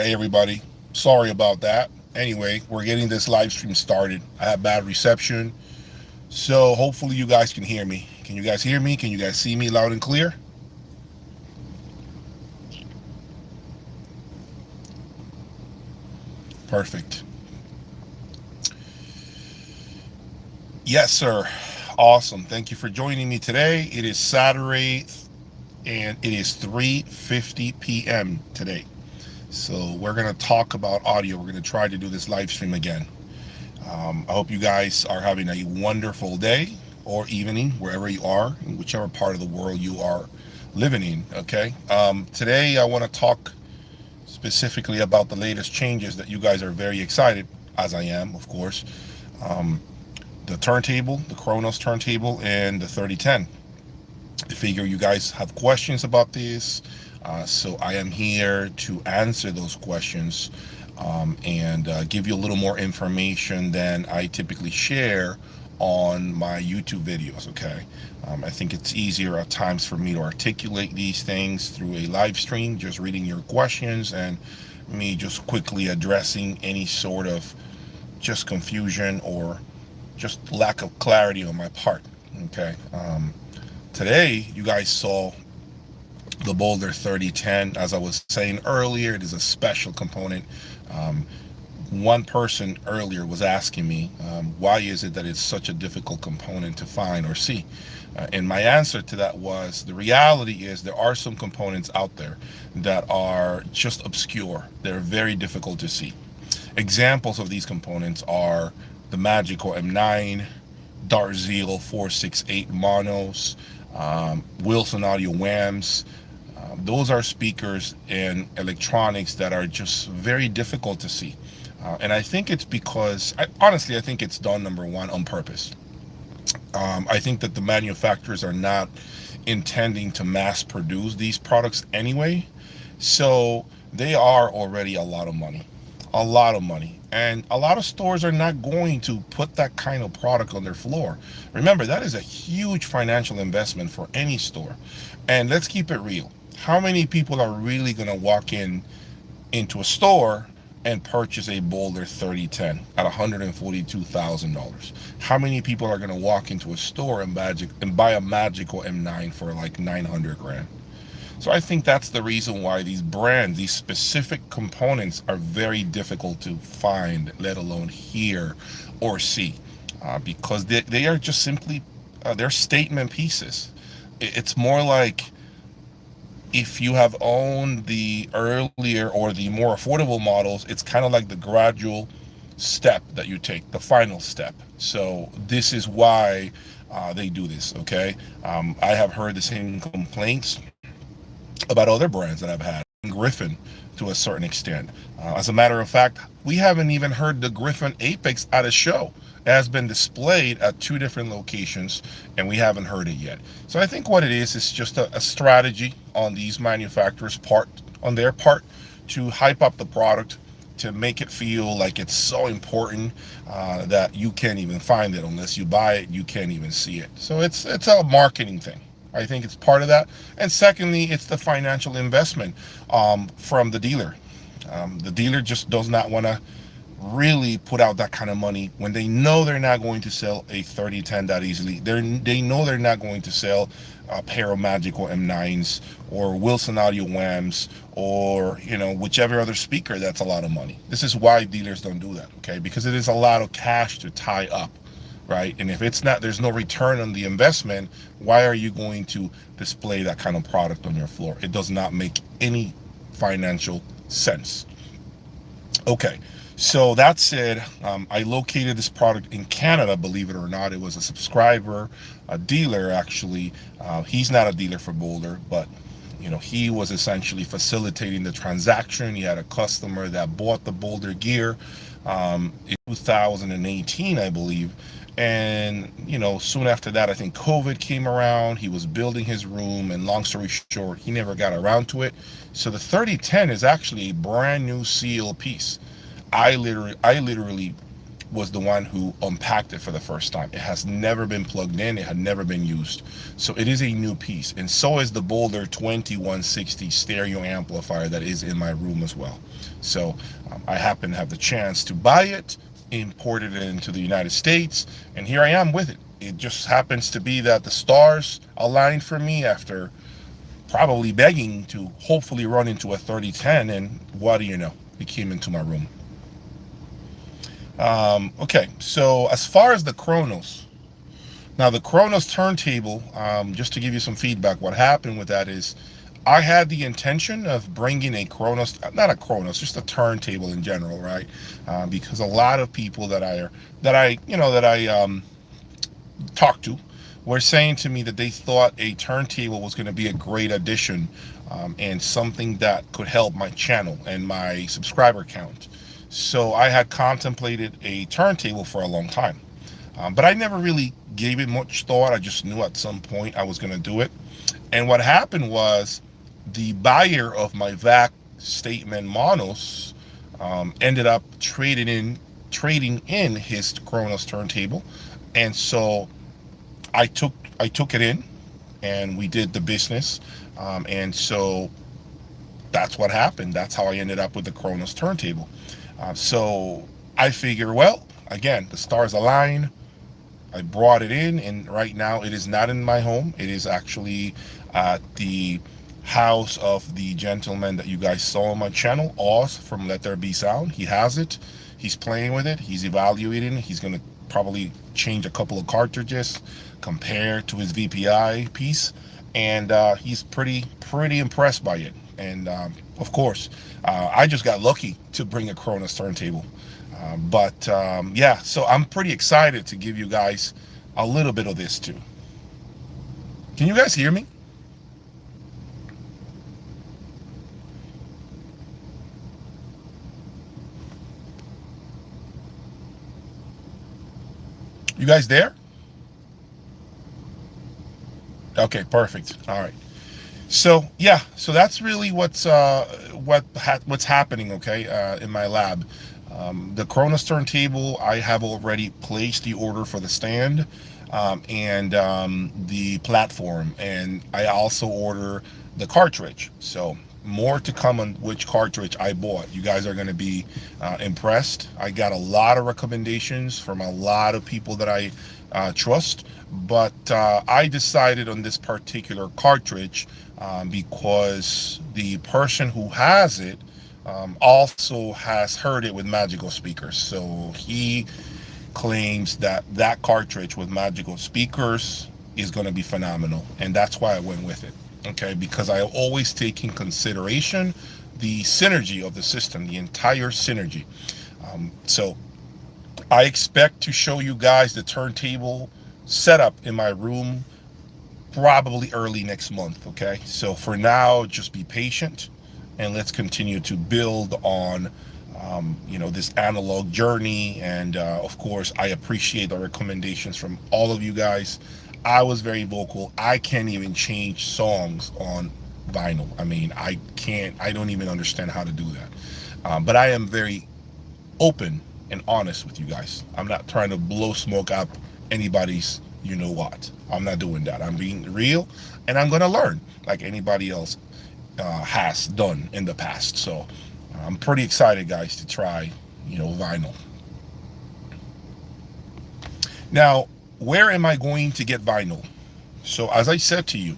Hey everybody, sorry about that. Anyway, we're getting this live stream started. I have bad reception, so hopefully you guys can hear me. Can you guys hear me? Can you guys see me loud and clear? Perfect. Yes, sir. Awesome. Thank you for joining me today. It is Saturday and it is 3:50 p.m. today. So we're going to talk about audio. We're going to try to do this live stream again. I hope you guys are having a wonderful day or evening, wherever you are, in whichever part of the world you are living in. Okay. Today, I want to talk specifically about the latest changes that you guys are very excited, as I am, of course. Um, the turntable, the Kronos turntable, and the 3010. I figure you guys have questions about this, so I am here to answer those questions and give you a little more information than I typically share on my YouTube videos. Okay, I think it's easier at times for me to articulate these things through a live stream, just reading your questions and me just quickly addressing any sort of just confusion or just lack of clarity on my part. Okay. Today, you guys saw the Boulder 3010. As I was saying earlier, it is a special component. Um, One person earlier was asking me, why is it that it's such a difficult component to find or see? And my answer to that was, the reality is there are some components out there that are just obscure. They're very difficult to see. Examples of these components are the Magico M9, Dart Zeal 468 monos, Wilson Audio WAMs. Those are speakers and electronics that are just very difficult to see. And I think it's because, honestly, I think it's done, number one, on purpose. I think that the manufacturers are not intending to mass produce these products anyway. So they are already a lot of money, a lot of money. And a lot of stores are not going to put that kind of product on their floor. Remember, that is a huge financial investment for any store. And let's keep it real. How many people are really going to walk into a store and purchase a Boulder 3010 at $142,000? How many people are going to walk into a store and buy a Magico M9 for like 900 grand? So I think that's the reason why these brands, these specific components, are very difficult to find, let alone hear or see, because they are just simply they're statement pieces. It's more like if you have owned the earlier or the more affordable models, it's kind of like the gradual step that you take, the final step. So this is why they do this. Okay, I have heard the same complaints about other brands that I've had, Griffin to a certain extent. As a matter of fact, we haven't even heard the Griffin Apex at a show. It has been displayed at two different locations and we haven't heard it yet. So I think what it is just a strategy on these manufacturers' part, on their part, to hype up the product, to make it feel like it's so important that you can't even find it. Unless you buy it, you can't even see it. So it's a marketing thing. I think it's part of that. And secondly, it's the financial investment from the dealer. The dealer just does not want to really put out that kind of money when they know they're not going to sell a 3010 that easily. They know they're not going to sell a pair of Magico M9s or Wilson Audio WAMs or, whichever other speaker that's a lot of money. This is why dealers don't do that, okay? Because it is a lot of cash to tie up, right? And if it's not, there's no return on the investment, why are you going to display that kind of product on your floor? It does not make any financial sense. Okay, so that said, I located this product in Canada, believe it or not. It was a subscriber, a dealer actually. He's not a dealer for Boulder, but he was essentially facilitating the transaction. He had a customer that bought the Boulder gear in 2018, I believe. And, soon after that, I think COVID came around. He was building his room, and long story short, he never got around to it. So the 3010 is actually a brand new seal piece. I literally was the one who unpacked it for the first time. It has never been plugged in. It had never been used. So it is a new piece. And so is the Boulder 2160 stereo amplifier that is in my room as well. So I happen to have the chance to buy it, imported it into the United States, and here I am with it. It just happens to be that the stars aligned for me after probably begging to hopefully run into a 3010, and what do you know? It came into my room. Okay, so as far as the Kronos, now the Kronos turntable, just to give you some feedback, what happened with that is I had the intention of bringing a Kronos, not a Kronos, just a turntable in general, right? Because a lot of people that I talked to were saying to me that they thought a turntable was going to be a great addition, and something that could help my channel and my subscriber count. So I had contemplated a turntable for a long time, but I never really gave it much thought. I just knew at some point I was going to do it. And what happened was the buyer of my VAC statement monos ended up trading in his Kronos turntable, and so I took it in, and we did the business, and so that's what happened. That's how I ended up with the Kronos turntable. So I figure, well, again, the stars align. I brought it in, and right now it is not in my home. It is actually at the house of the gentleman that you guys saw on my channel, Oz from Let There Be Sound. He has it. He's playing with it. He's evaluating it. He's going to probably change a couple of cartridges, compare to his VPI piece, and he's pretty impressed by it. And of course, I just got lucky to bring a Kronos turntable. But yeah, so I'm pretty excited to give you guys a little bit of this too. Can you guys hear me? You guys there? Okay, perfect. All right. So yeah, so that's really what's happening. Okay, in my lab, the Kronos turntable, I have already placed the order for the stand, and the platform, and I also order the cartridge. So more to come on which cartridge I bought. You guys are going to be impressed. I got a lot of recommendations from a lot of people that I trust, but I decided on this particular cartridge because the person who has it also has heard it with Magico speakers. So he claims that that cartridge with Magico speakers is going to be phenomenal, and that's why I went with it. Okay, because I always take in consideration the synergy of the system, the entire synergy. So I expect to show you guys the turntable setup in my room probably early next month. Okay, so for now, just be patient, and let's continue to build on this analog journey. And of course, I appreciate the recommendations from all of you guys. I was very vocal. I can't even change songs on vinyl. I mean, I don't even understand how to do that. But I am very open and honest with you guys. I'm not trying to blow smoke up anybody's you know what. I'm not doing that. I'm being real, and I'm going to learn like anybody else has done in the past. So I'm pretty excited, guys, to try vinyl. Now, where am I going to get vinyl? So as I said to you,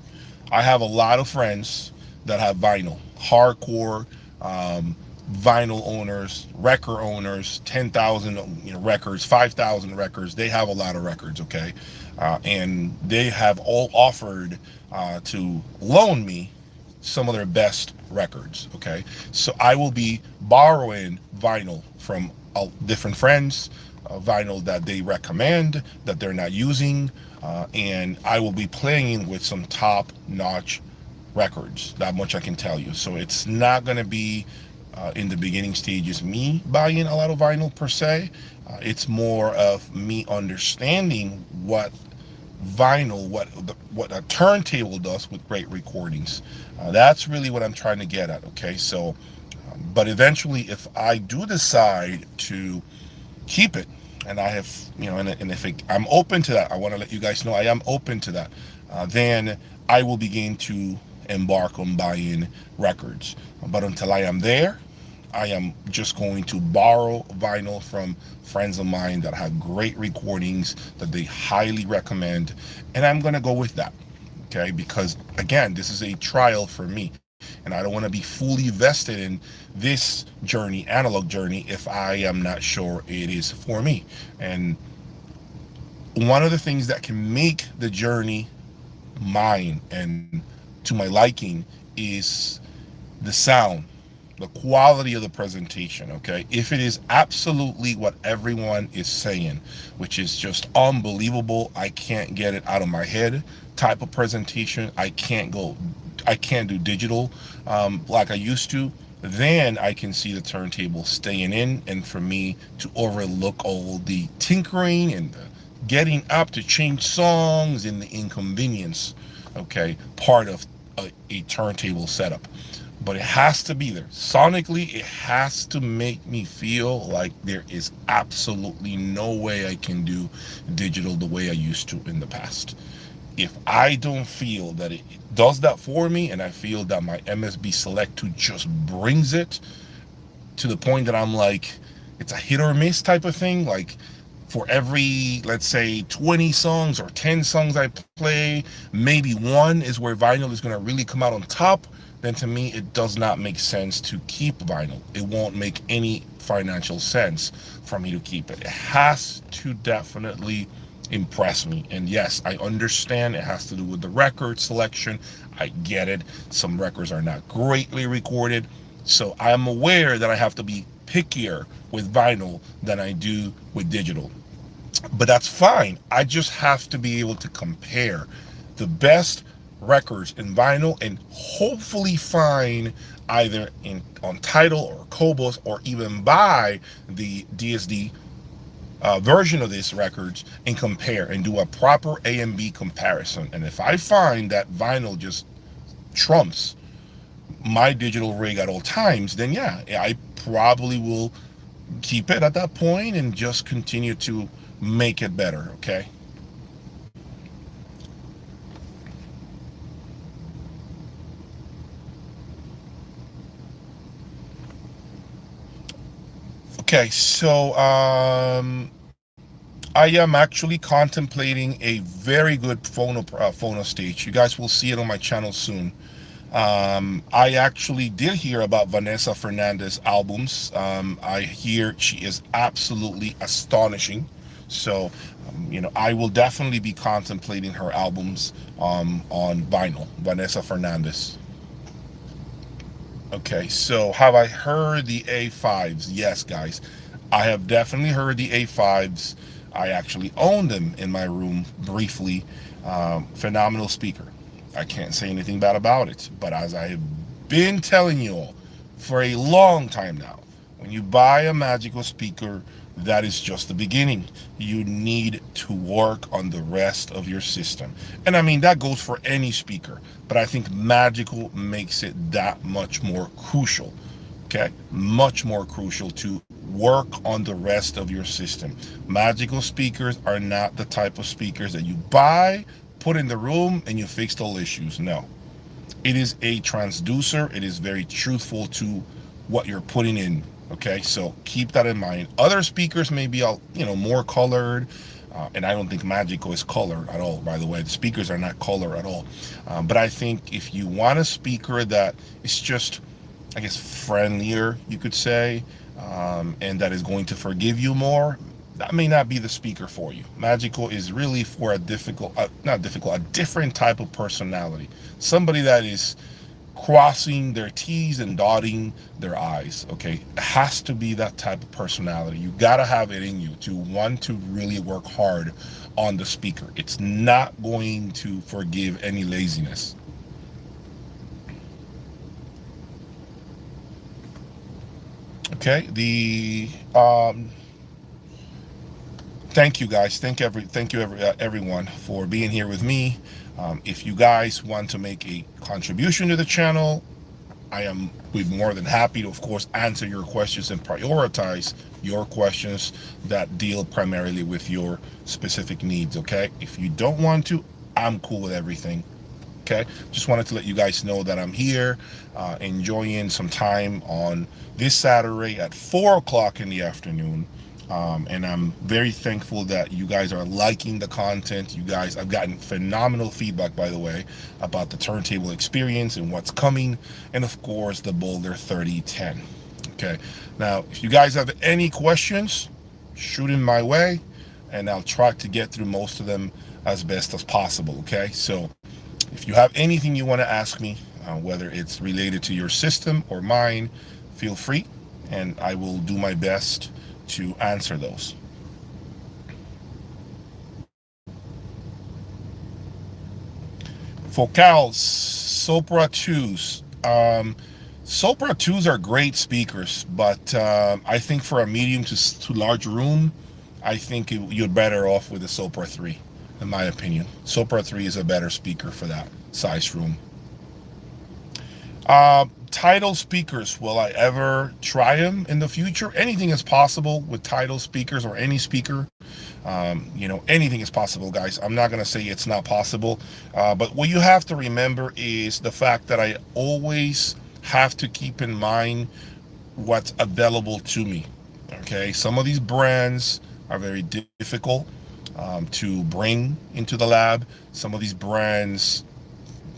I have a lot of friends that have vinyl, hardcore vinyl owners, record owners, 10,000 records, 5,000 records. They have a lot of records, okay? And they have all offered to loan me some of their best records, okay? So I will be borrowing vinyl from different friends, vinyl that they recommend that they're not using, and I will be playing with some top-notch records. That much I can tell you. So it's not going to be in the beginning stages me buying a lot of vinyl per se. It's more of me understanding what vinyl, what a turntable does with great recordings. That's really what I'm trying to get at. Okay, so but eventually, if I do decide to keep it, and I have, and if I'm open to that, I want to let you guys know I am open to that. Then I will begin to embark on buying records. But until I am there, I am just going to borrow vinyl from friends of mine that have great recordings that they highly recommend, and I'm going to go with that. Okay, because again, this is a trial for me, and I don't want to be fully vested in this journey, analog journey, if I am not sure it is for me. And one of the things that can make the journey mine and to my liking is the sound, the quality of the presentation. Okay, if it is absolutely what everyone is saying, which is just unbelievable, I can't get it out of my head type of presentation, I can't do digital like I used to, then I can see the turntable staying in, and for me to overlook all the tinkering and the getting up to change songs and the inconvenience, okay, part of a turntable setup. But it has to be there sonically. It has to make me feel like there is absolutely no way I can do digital the way I used to in the past. If I don't feel that it does that for me, and I feel that my MSB Select 2 just brings it to the point that I'm like, it's a hit or miss type of thing, like for every, let's say, 20 songs or 10 songs I play, maybe one is where vinyl is going to really come out on top, then to me it does not make sense to keep vinyl. It won't make any financial sense for me to keep it. It has to definitely impress me. And yes, I understand it has to do with the record selection. I get it. Some records are not greatly recorded. So I am aware that I have to be pickier with vinyl than I do with digital. But that's fine. I just have to be able to compare the best records in vinyl and hopefully find either in on Tidal or Cobos, or even buy the DSD version of these records and compare and do a proper A and B comparison. And if I find that vinyl just trumps my digital rig at all times, then yeah, I probably will keep it at that point and just continue to make it better. Okay. Okay, so I am actually contemplating a very good phono stage. You guys will see it on my channel soon. I actually did hear about Vanessa Fernandez albums. I hear she is absolutely astonishing. So, I will definitely be contemplating her albums on vinyl. Vanessa Fernandez. Okay, so have I heard the A5s? Yes, guys. I have definitely heard the A5s. I actually own them in my room briefly. Phenomenal speaker. I can't say anything bad about it. But as I have been telling you all for a long time now, when you buy a Magico speaker, that is just the beginning. You need to work on the rest of your system. And I mean, that goes for any speaker, but I think Magical makes it that much more crucial. Okay, much more crucial to work on the rest of your system. Magical speakers are not the type of speakers that you buy, put in the room, and you fixed all issues. No, it is a transducer. It is very truthful to what you're putting in. Okay, so keep that in mind. Other speakers may be, more colored, and I don't think Magico is colored at all. By the way, the speakers are not color at all. But I think if you want a speaker that is just, I guess, friendlier, you could say, and that is going to forgive you more, that may not be the speaker for you. Magical is really for a different type of personality. Somebody that is crossing their T's and dotting their I's. Okay, it has to be that type of personality. You gotta have it in you to want to really work hard on the speaker. It's not going to forgive any laziness. Okay, the thank you guys. Thank you everyone for being here with me. If you guys want to make a contribution to the channel, I am be more than happy to, of course, answer your questions and prioritize your questions that deal primarily with your specific needs. Okay, if you don't want to, I'm cool with everything. Okay, just wanted to let you guys know that I'm here, enjoying some time on this Saturday at 4 o'clock in the afternoon. And I'm very thankful that you guys are liking the content. You guys, I've gotten phenomenal feedback, by the way, about the turntable experience and what's coming, and of course the Boulder 3010. Okay, now if you guys have any questions, shoot in my way, and I'll try to get through most of them as best as possible. Okay, so if you have anything you want to ask me, whether it's related to your system or mine, feel free, and I will do my best to answer those. Focals, Sopra 2s. Sopra 2s are great speakers, but I think for a medium to large room, I think you're better off with a Sopra 3, in my opinion. Sopra 3 is a better speaker for that size room. Tidal speakers, will I ever try them in the future? Anything is possible with tidal speakers, or any speaker. Anything is possible, guys. I'm not going to say it's not possible, but what you have to remember is the fact that I always have to keep in mind what's available to me. Okay, some of these brands are very difficult to bring into the lab. Some of these brands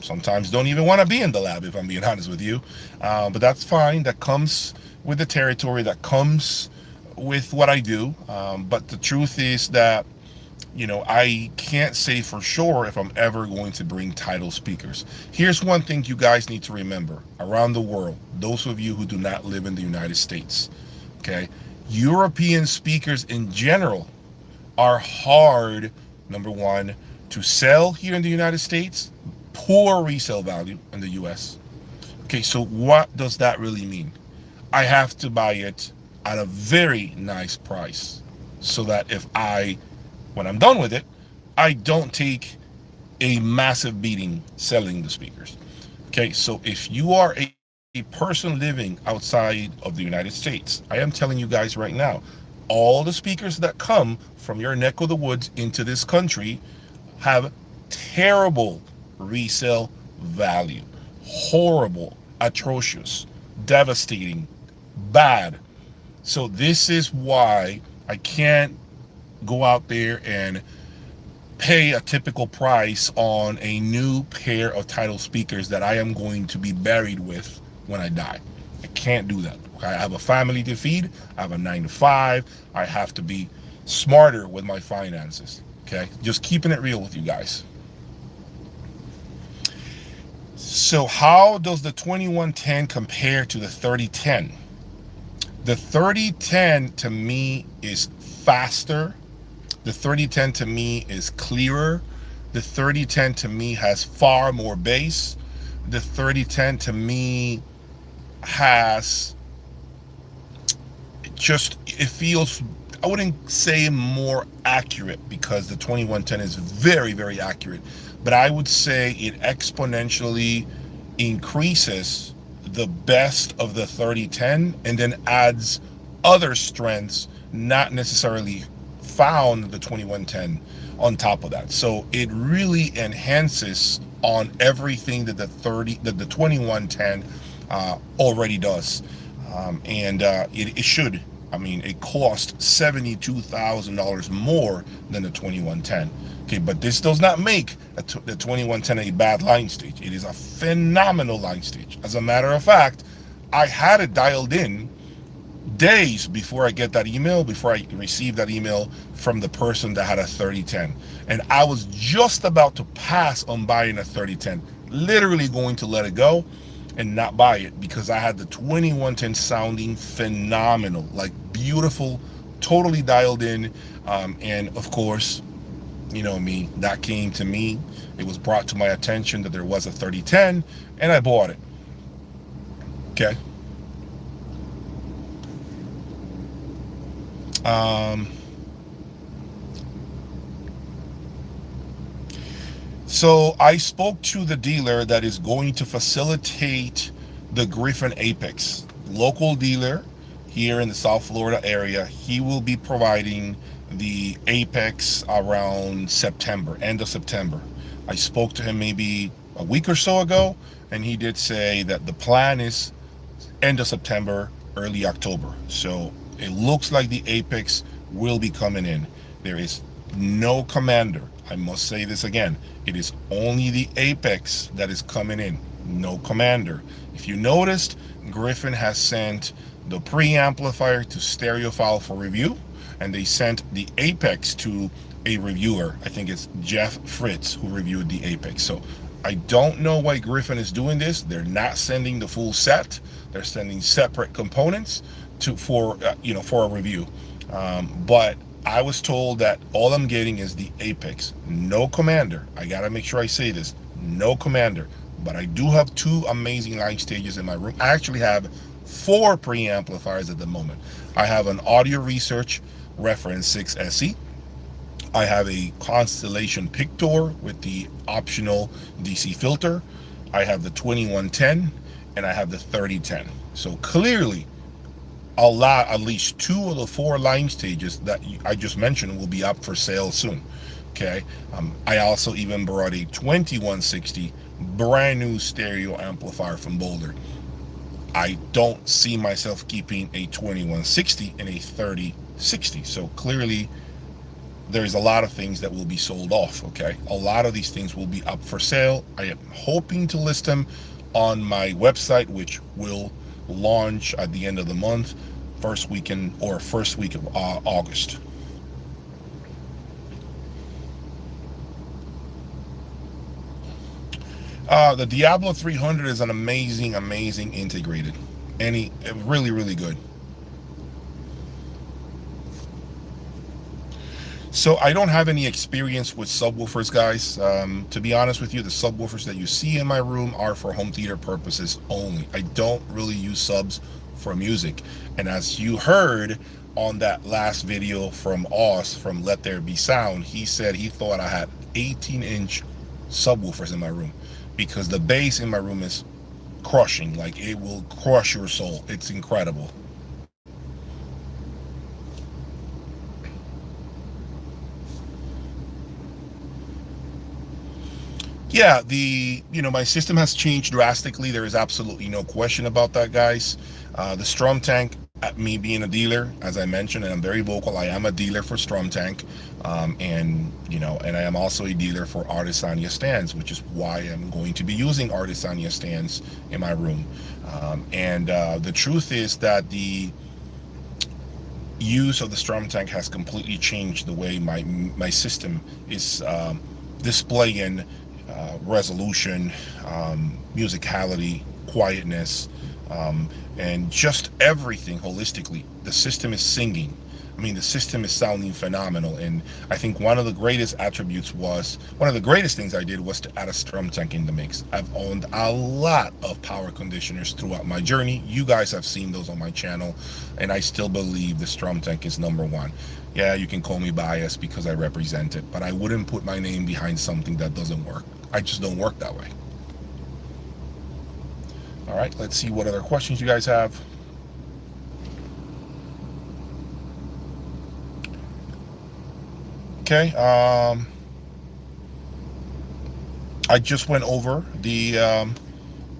sometimes don't even want to be in the lab, if I'm being honest with you. But that's fine. That comes with the territory. That comes with what I do. But the truth is that, I can't say for sure if I'm ever going to bring tidal speakers. Here's one thing you guys need to remember around the world, those of you who do not live in the United States. Okay, European speakers in general are hard, number one, to sell here in the United States. Poor resale value in the US. Okay, so what does that really mean? I have to buy it at a very nice price, so that when I'm done with it, I don't take a massive beating selling the speakers. Okay, so if you are a person living outside of the United States, I am telling you guys right now, all the speakers that come from your neck of the woods into this country have terrible resale value. Horrible, atrocious, devastating, bad. So this is why I can't go out there and pay a typical price on a new pair of tidal speakers that I am going to be buried with when I die. I can't do that. Okay? I have a family to feed. I have a 9 to 5. I have to be smarter with my finances. Okay, just keeping it real with you guys. So how does the 2110 compare to the 3010? The 3010 to me is faster. The 3010 to me is clearer. The 3010 to me has far more bass. The 3010 to me has it feels, I wouldn't say more accurate, because the 2110 is very, very accurate, but I would say it exponentially increases the best of the 3010 and then adds other strengths not necessarily found in the 2110 on top of that. So it really enhances on everything that the 2110 already does. It should. I mean, it cost $72,000 more than the 2110. Okay, but this does not make the 2110 a bad line stage. It is a phenomenal line stage. As a matter of fact, I had it dialed in days before I received that email from the person that had a 3010. And I was just about to pass on buying a 3010, literally going to let it go and not buy it, because I had the 2110 sounding phenomenal, like beautiful, totally dialed in. And of course, you know me, that came to me. It was brought to my attention that there was a 3010, and I bought it. Okay. So I spoke to the dealer that is going to facilitate the Griffin Apex, local dealer here in the South Florida area. He will be providing the Apex around September, end of September. I spoke to him maybe a week or so ago, and he did say that the plan is end of September, early October. So it looks like the Apex will be coming in. There is no Commander. I must say this again. It is only the Apex that is coming in, no Commander. If you noticed, Griffin has sent the preamplifier to Stereophile for review, and they sent the Apex to a reviewer. I think it's Jeff Fritz who reviewed the Apex. So I don't know why Griffin is doing this. They're not sending the full set. They're sending separate components for a review. But I was told that all I'm getting is the Apex, no Commander. I gotta make sure I say this, no Commander. But I do have two amazing line stages in my room. I actually have 4 preamplifiers at the moment. I have an Audio Research Reference 6 SE. I have a Constellation Pictor with the optional DC filter. I have the 2110, and I have the 3010. So clearly, at least 2 of the 4 line stages that I just mentioned will be up for sale soon. Okay. I also even brought a 2160 brand new stereo amplifier from Boulder. I don't see myself keeping a 2160 and a 3060. So clearly, there's a lot of things that will be sold off. Okay, a lot of these things will be up for sale. I am hoping to list them on my website, which will launch at the end of the month, first week of August. The Diablo 300 is an amazing integrated. Really, really good. So I don't have any experience with subwoofers, guys. To be honest with you, the subwoofers that you see in my room are for home theater purposes only. I don't really use subs for music. And as you heard on that last video from Oz from Let There Be Sound, he said he thought I had 18-inch subwoofers in my room because the bass in my room is crushing. Like, it will crush your soul. It's incredible. Yeah, my system has changed drastically. There is absolutely no question about that, guys. The Strum Tank, me being a dealer, as I mentioned, and I'm very vocal, I am a dealer for Strum Tank, and I am also a dealer for Artisania stands, which is why I'm going to be using Artisania stands in my room. And the truth is that the use of the Strum Tank has completely changed the way my system is displaying resolution, musicality, quietness, and just everything holistically. The system is singing. I mean, the system is sounding phenomenal. And I think one of the greatest things I did was to add a Strum Tank in the mix. I've owned a lot of power conditioners throughout my journey. You guys have seen those on my channel, and I still believe the Strum Tank is number one. Yeah, you can call me biased because I represent it, but I wouldn't put my name behind something that doesn't work. I just don't work that way. All right, let's see what other questions you guys have. Okay, I just went over the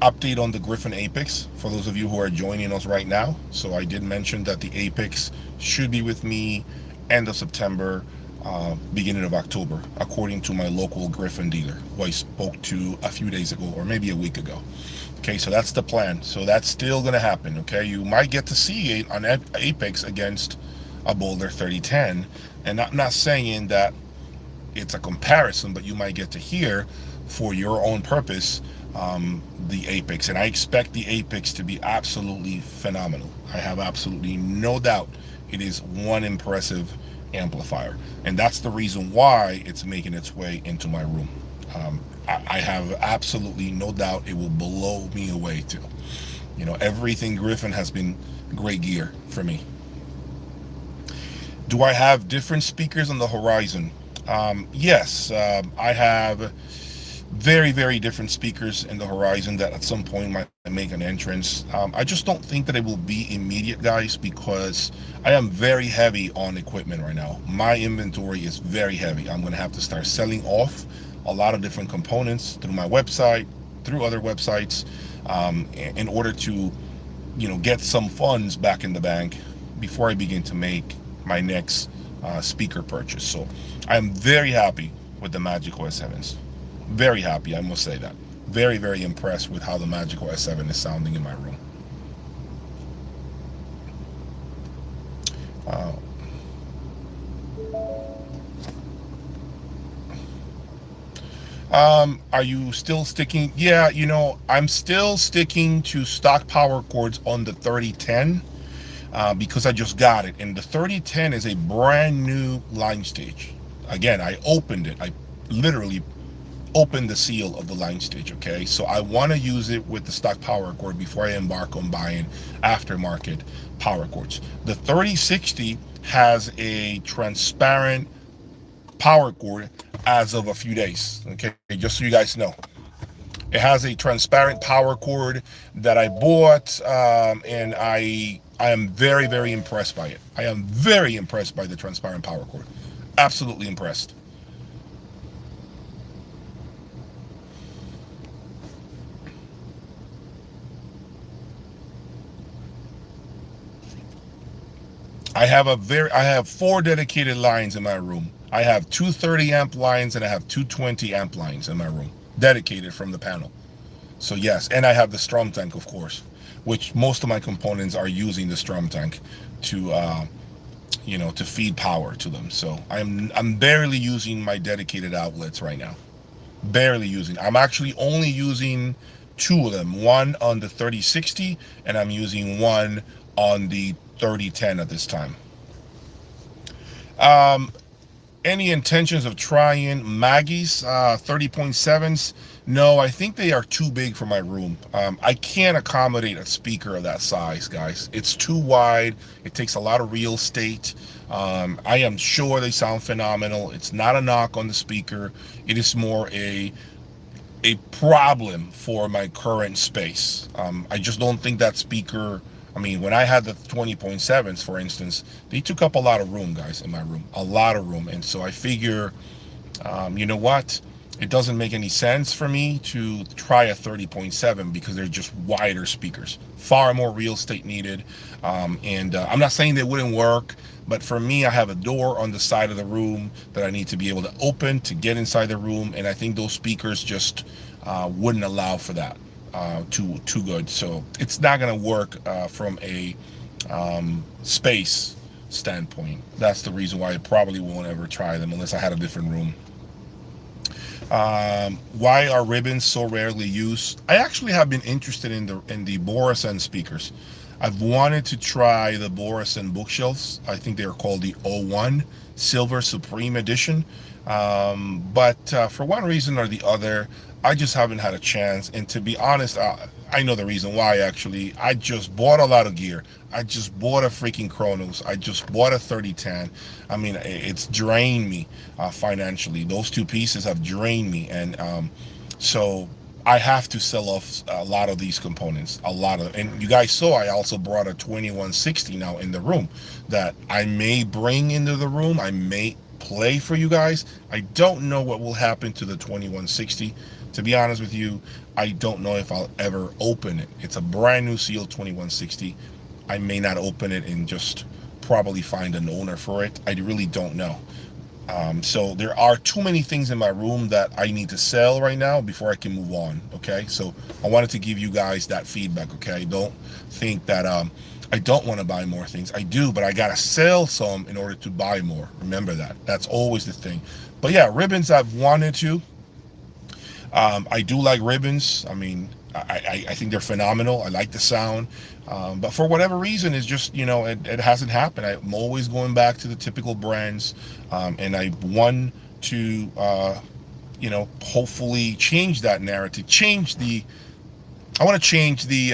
update on the Griffin Apex for those of you who are joining us right now. So I did mention that the Apex should be with me end of September, beginning of October, according to my local Griffin dealer, who I spoke to a few days ago, or maybe a week ago. Okay, so that's the plan. So that's still going to happen. Okay, you might get to see an Apex against a Boulder 3010, and I'm not saying that it's a comparison, but you might get to hear, for your own purpose, the Apex. And I expect the Apex to be absolutely phenomenal. I have absolutely no doubt it is one impressive amplifier, and that's the reason why it's making its way into my room. I have absolutely no doubt it will blow me away too. Everything Griffin has been great gear for me. Do I have different speakers on the horizon? Yes, I have Very, very different speakers in the horizon that at some point might make an entrance. I just don't think that it will be immediate, guys, because I am very heavy on equipment right now. My inventory is very heavy. I'm going to have to start selling off a lot of different components through my website, through other websites, in order to, get some funds back in the bank before I begin to make my next speaker purchase. So I'm very happy with the Magico S7s. Very happy, I must say that. Very, very impressed with how the Magico S7 is sounding in my room. Uh, are you still sticking? Yeah, I'm still sticking to stock power cords on the 3010 because I just got it. And the 3010 is a brand new line stage. Again, I opened it. I literally open the seal of the line stage. Okay, so I want to use it with the stock power cord before I embark on buying aftermarket power cords. The 3060 has a transparent power cord as of a few days. Okay, just so you guys know, it has a transparent power cord that I bought, and I am very, very impressed by it. I am very impressed by the transparent power cord. Absolutely impressed. I have four dedicated lines in my room. I have two 30 amp lines and I have two 20 amp lines in my room, dedicated from the panel. So yes, and I have the strum tank, of course, which most of my components are using the strum tank to to feed power to them. So I'm barely using my dedicated outlets right now. Barely using. I'm actually only using two of them. One on the 3060 and I'm using one on the 3010 at this time. Um, any intentions of trying Maggie's 30.7s? No, I think they are too big for my room. I can't accommodate a speaker of that size, guys. It's too wide. It takes a lot of real estate. I am sure they sound phenomenal. It's not a knock on the speaker. It is more a problem for my current space. I just don't think that speaker. I mean, when I had the 20.7s, for instance, they took up a lot of room, guys, in my room, a lot of room. And so I figure, you know what? It doesn't make any sense for me to try a 30.7 because they're just wider speakers, far more real estate needed. And I'm not saying they wouldn't work, but for me, I have a door on the side of the room that I need to be able to open to get inside the room. And I think those speakers just wouldn't allow for that. Too good. So it's not going to work from a space standpoint. That's the reason why I probably won't ever try them unless I had a different room. Why are ribbons so rarely used? I actually have been interested in the Borison speakers. I've wanted to try the Borison bookshelves. I think they're called the O1 Silver Supreme Edition. But for one reason or the other, I just haven't had a chance. And to be honest, I know the reason why. Actually, I just bought a lot of gear. I just bought a freaking Kronos. I just bought a 3010. I mean, it's drained me financially. Those two pieces have drained me, and so I have to sell off a lot of these components. A lot of, and you guys saw I also brought a 2160 now in the room that I may bring into the room. I may play for you guys. I don't know what will happen to the 2160. To be honest with you, I don't know if I'll ever open it. It's a brand new seal 2160. I may not open it and just probably find an owner for it. I really don't know. So there are too many things in my room that I need to sell right now before I can move on. Okay, so I wanted to give you guys that feedback. Okay, don't think that I don't want to buy more things. I do, but I gotta sell some in order to buy more. Remember that. That's always the thing. But yeah, ribbons I've wanted to. I do like ribbons. I mean, I think they're phenomenal. I like the sound. But for whatever reason, it's just, it hasn't happened. I'm always going back to the typical brands. And I want to, hopefully change that narrative, I want to change the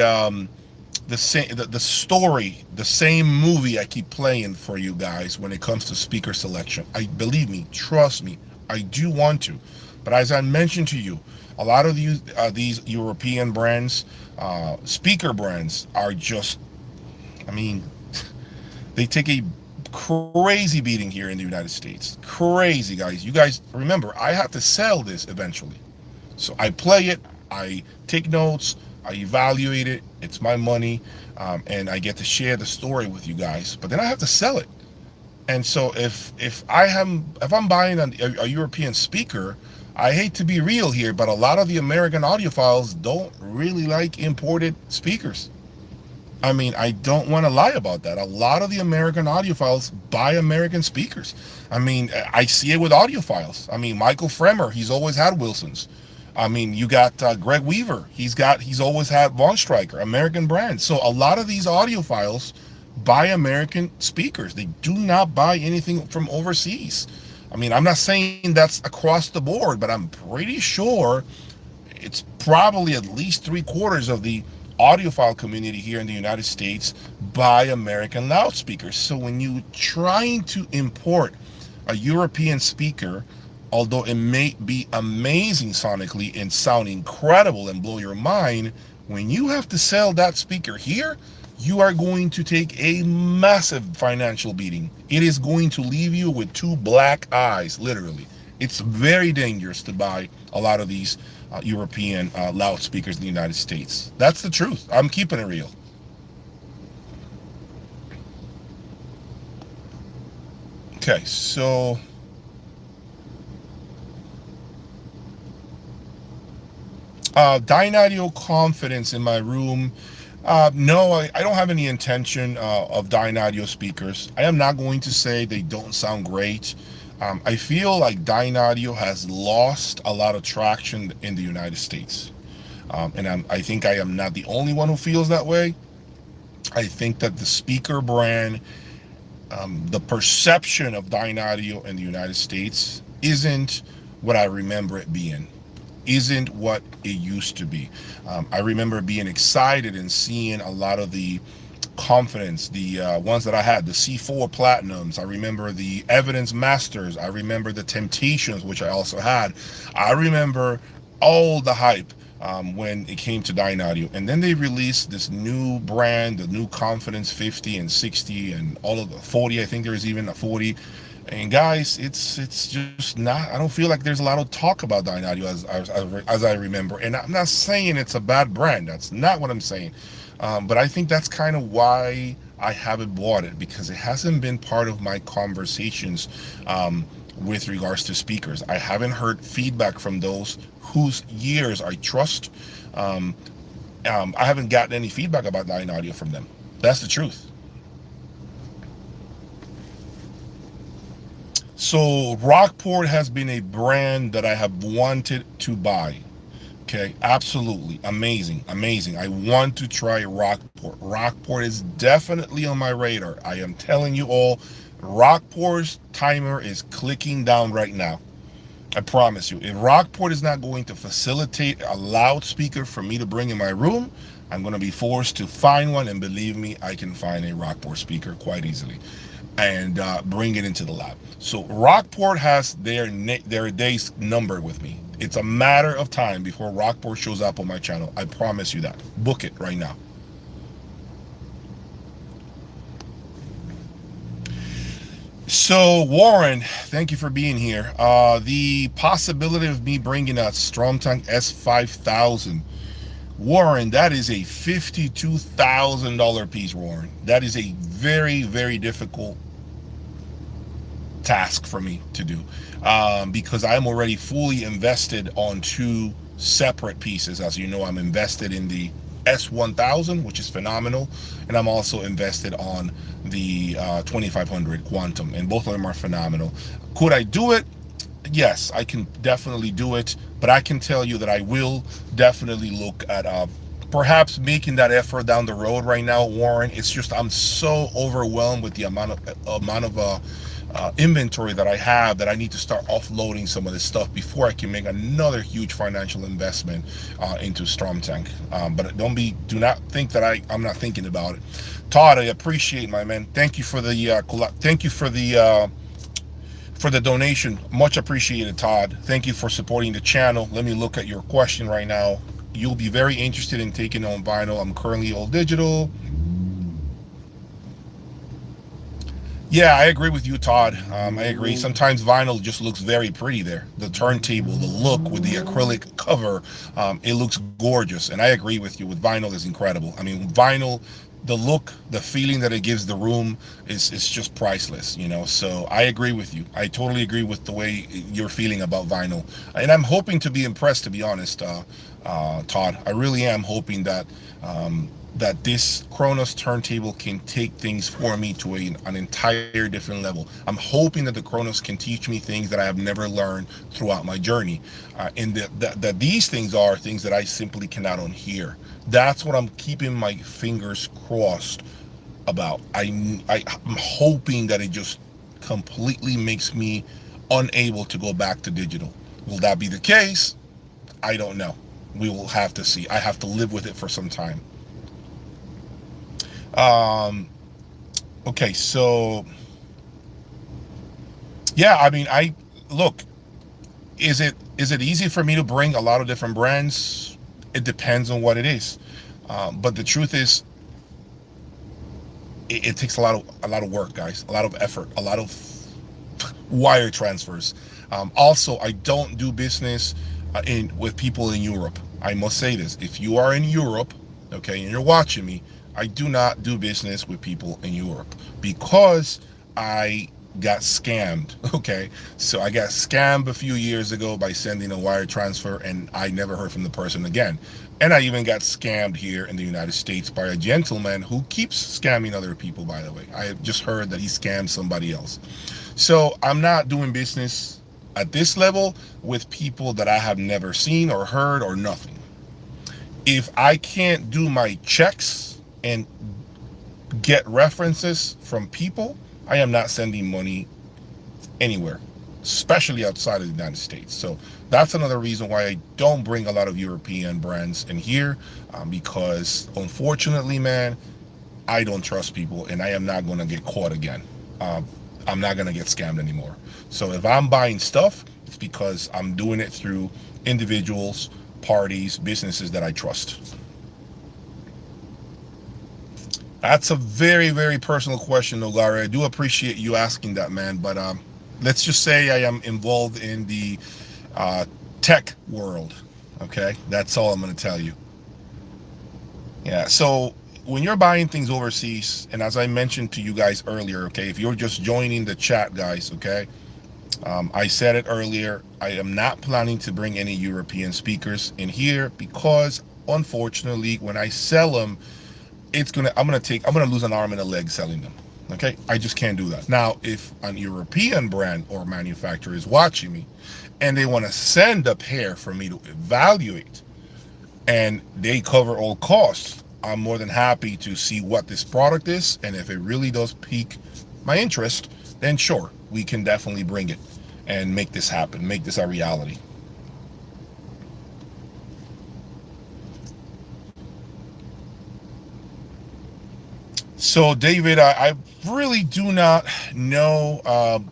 story, the same movie I keep playing for you guys when it comes to speaker selection. Believe me, trust me, I do want to. But as I mentioned to you, A lot of these European brands, speaker brands, are just, I mean, they take a crazy beating here in the United States. Crazy, guys. You guys remember, I have to sell this eventually. So I play it, I take notes, I evaluate it. It's my money, and I get to share the story with you guys. But then I have to sell it. And so if I'm buying a European speaker, I hate to be real here, but a lot of the American audiophiles don't really like imported speakers. I mean, I don't want to lie about that. A lot of the American audiophiles buy American speakers. I mean, I see it with audiophiles. I mean, Michael Fremer, he's always had Wilsons. I mean, you got Greg Weaver. He's always had Von Stryker, American brands. So a lot of these audiophiles buy American speakers. They do not buy anything from overseas. I mean, I'm not saying that's across the board, but I'm pretty sure it's probably at least three-quarters of the audiophile community here in the United States buy American loudspeakers. So when you trying to import a European speaker, although it may be amazing sonically and sound incredible and blow your mind, when you have to sell that speaker here, you are going to take a massive financial beating. It is going to leave you with two black eyes, literally. It's very dangerous to buy a lot of these European loudspeakers in the United States. That's the truth. I'm keeping it real. Okay, so Dynadio confidence in my room. No, I don't have any intention of Dynadio speakers. I am not going to say they don't sound great. I feel like Dynadio has lost a lot of traction in the United States. And I think I am not the only one who feels that way. I think that the speaker brand, the perception of Dynadio in the United States isn't what I remember it being, isn't what it used to be. I remember being excited and seeing a lot of the confidence, the ones that I had, the C4 Platinums. I remember the Evidence Masters. I remember the Temptations, which I also had. I remember all the hype when it came to Dynadio. And then they released this new brand, the new Confidence 50 and 60 and all of the 40. I think there's even a 40. And guys, it's just not. I don't feel like there's a lot of talk about Dynadio as I remember. And I'm not saying it's a bad brand. That's not what I'm saying. But I think that's kind of why I haven't bought it, because it hasn't been part of my conversations with regards to speakers. I haven't heard feedback from those whose ears I trust. I haven't gotten any feedback about Dynadio from them. That's the truth. So Rockport has been a brand that I have wanted to buy. Okay, absolutely amazing, amazing. I want to try Rockport. Rockport is definitely on my radar. I am telling you all, Rockport's timer is clicking down right now. I promise you. If Rockport is not going to facilitate a loudspeaker for me to bring in my room, I'm going to be forced to find one, and believe me, I can find a Rockport speaker quite easily and bring it into the lab. So Rockport has their days numbered with me. It's a matter of time before Rockport shows up on my channel. I promise you that. Book it right now. So Warren, thank you for being here. The possibility of me bringing a StromTank S5000. Warren, that is a $52,000 piece, Warren. That is a very, very difficult task for me to do, because I'm already fully invested on two separate pieces. As you know, I'm invested in the S1000, which is phenomenal, and I'm also invested on the 2500 Quantum, and both of them are phenomenal. Could I do it? Yes, I can definitely do it, but I can tell you that I will definitely look at perhaps making that effort down the road. Right now, Warren, it's just I'm so overwhelmed with the amount of inventory that I have, that I need to start offloading some of this stuff before I can make another huge financial investment into StromTank. But do not think that I'm not thinking about it. Todd, I appreciate, my man. Thank you for the for the donation. Much appreciated, Todd. Thank you for supporting the channel. Let me look at your question right now. You'll be very interested in taking on vinyl. I'm currently all digital. Yeah, I agree with you, Todd. I agree. Sometimes vinyl just looks very pretty there. The turntable, the look with the acrylic cover, it looks gorgeous. And I agree with you. With vinyl is incredible. I mean, vinyl, the look, the feeling that it gives the room is just priceless. You know. So I agree with you. I totally agree with the way you're feeling about vinyl. And I'm hoping to be impressed. To be honest, Todd, I really am hoping that. That this Kronos turntable can take things for me to an entire different level. I'm hoping that the Kronos can teach me things that I have never learned throughout my journey, and that these things are things that I simply cannot unhear. That's what I'm keeping my fingers crossed about. I'm hoping that it just completely makes me unable to go back to digital. Will that be the case? I don't know. We will have to see. I have to live with it for some time. Okay, so yeah, I mean, I look, is it easy for me to bring a lot of different brands? It depends on what it is. But the truth is, it takes a lot of work, guys, a lot of effort, a lot of wire transfers. Also, I don't do business in with people in Europe. I must say this: if you are in Europe, okay, and you're watching me, I do not do business with people in Europe because I got scammed. Okay, so I got scammed a few years ago by sending a wire transfer, and I never heard from the person again. And I even got scammed here in the United States by a gentleman who keeps scamming other people, by the way. I have just heard that he scammed somebody else. So I'm not doing business at this level with people that I have never seen or heard or nothing. If I can't do my checks and get references from people, I am not sending money anywhere, especially outside of the United States. So that's another reason why I don't bring a lot of European brands in here, because unfortunately, man, I don't trust people, and I am not going to get caught again. I'm not going to get scammed anymore. So if I'm buying stuff, it's because I'm doing it through individuals, parties, businesses that I trust. That's a very, very personal question, though, Larry. I do appreciate you asking that, man. But let's just say I am involved in the uh, tech world. Okay, that's all I'm going to tell you. Yeah. So when you're buying things overseas, and as I mentioned to you guys earlier, okay, if you're just joining the chat, guys, okay, I said it earlier. I am not planning to bring any European speakers in here because, unfortunately, when I sell them, I'm gonna lose an arm and a leg selling them. Okay, I just can't do that. Now, if an European brand or manufacturer is watching me and they want to send a pair for me to evaluate and they cover all costs, I'm more than happy to see what this product is, and if it really does pique my interest, then sure, we can definitely bring it and make this happen, make this a reality. So, David, I really do not know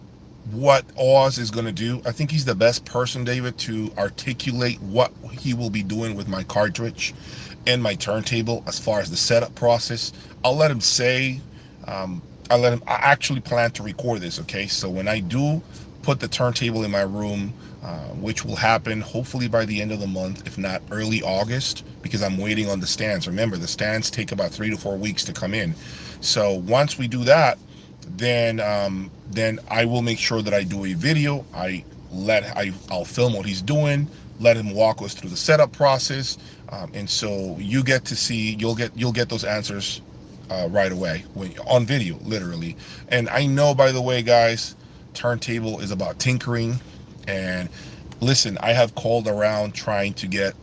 what Oz is going to do. I think he's the best person, David, to articulate what he will be doing with my cartridge and my turntable as far as the setup process. I'll let him say, I actually plan to record this, okay? So when I do put the turntable in my room, which will happen hopefully by the end of the month, if not early August, because I'm waiting on the stands. Remember, the stands take about 3 to 4 weeks to come in. So once we do that, then I will make sure that I do a video. I'll film what he's doing, let him walk us through the setup process, and so you'll get those answers right away on video, literally. And I know, by the way, guys, turntable is about tinkering. And listen, I have called around trying to get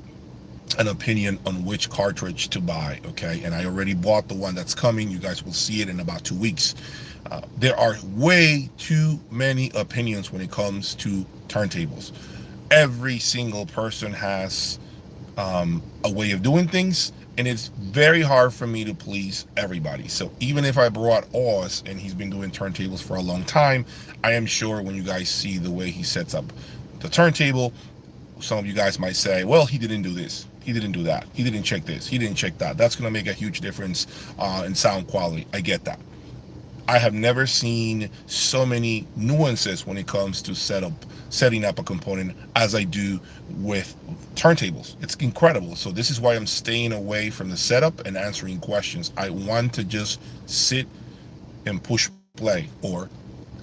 an opinion on which cartridge to buy, okay? And I already bought the one that's coming. You guys will see it in about 2 weeks. There are way too many opinions when it comes to turntables. Every single person has a way of doing things, And it's very hard for me to please everybody. So even if I brought Oz and he's been doing turntables for a long time, I am sure when you guys see the way he sets up the turntable, some of you guys might say, well, he didn't do this, he didn't do that, he didn't check this, he didn't check that. That's going to make a huge difference in sound quality. I get that. I have never seen so many nuances when it comes to setting up a component as I do with turntables. It's incredible. So this is why I'm staying away from the setup and answering questions. I want to just sit and push play or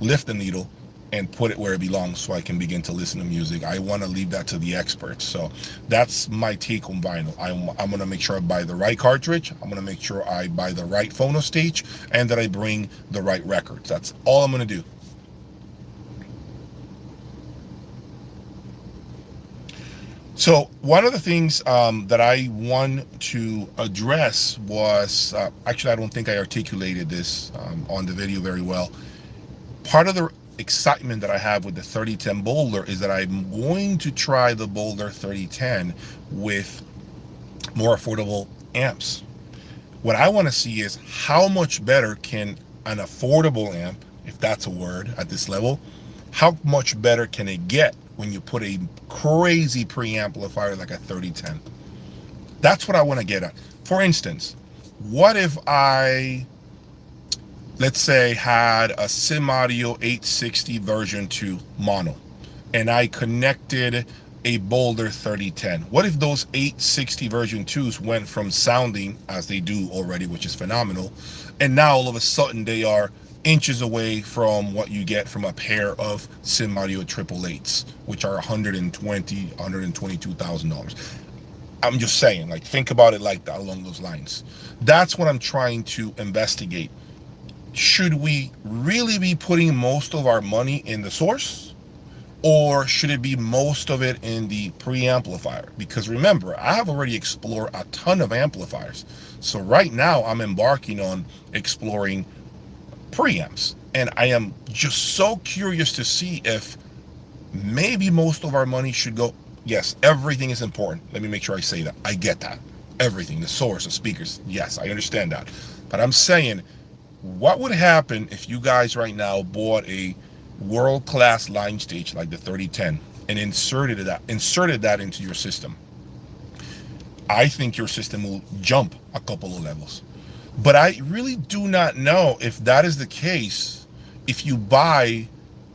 lift the needle and put it where it belongs so I can begin to listen to music. I want to leave that to the experts. So that's my take on vinyl. I'm going to make sure I buy the right cartridge. I'm going to make sure I buy the right phono stage and that I bring the right records. That's all I'm going to do. So one of the things that I want to address was, actually, I don't think I articulated this on the video very well. Part of the excitement that I have with the 3010 Boulder is that I'm going to try the Boulder 3010 with more affordable amps. What I want to see is how much better can an affordable amp, if that's a word at this level, how much better can it get when you put a crazy preamplifier like a 3010? That's what I want to get at. For instance, what if I, let's say, had a Sim Audio 860 version 2 mono and I connected a Boulder 3010? What if those 860 version 2s went from sounding as they do already, which is phenomenal, and now all of a sudden they are inches away from what you get from a pair of Sim Audio 888s, which are $122,000. I'm just saying, like, think about it like that, along those lines. That's what I'm trying to investigate. Should we really be putting most of our money in the source, or should it be most of it in the preamplifier? Because remember, I have already explored a ton of amplifiers. So right now I'm embarking on exploring preamps, and I am just so curious to see if maybe most of our money should go. Yes, everything is important. Let me make sure I say that. I get that. Everything, the source, the speakers. Yes, I understand that. But I'm saying, what would happen if you guys right now bought a world-class line stage like the 3010 and inserted that into your system? I think your system will jump a couple of levels. But I really do not know if that is the case if you buy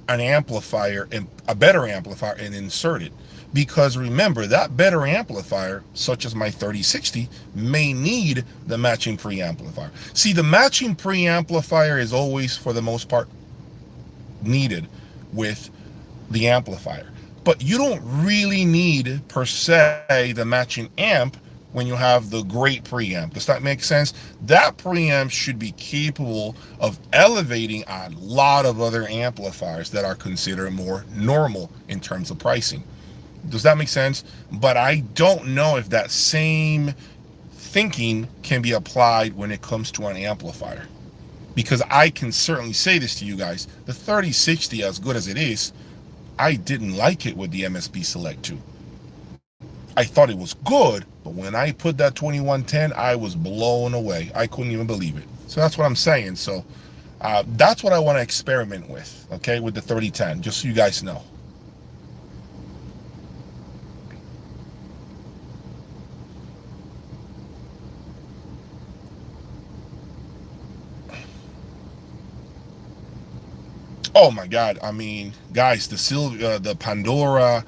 an amplifier, and a better amplifier, and insert it. Because remember, that better amplifier, such as my 3060, may need the matching preamplifier. See, the matching preamplifier is always, for the most part, needed with the amplifier. But you don't really need, per se, the matching amp when you have the great preamp. Does that make sense? That preamp should be capable of elevating a lot of other amplifiers that are considered more normal in terms of pricing. Does that make sense? But I don't know if that same thinking can be applied when it comes to an amplifier. Because I can certainly say this to you guys, the 3060, as good as it is, I didn't like it with the MSB Select 2. I thought it was good, but when I put that 2110, I was blown away. I couldn't even believe it. So that's what I'm saying. So that's what I want to experiment with, okay, with the 3010, just so you guys know. Oh my God! I mean, guys, the Pandora,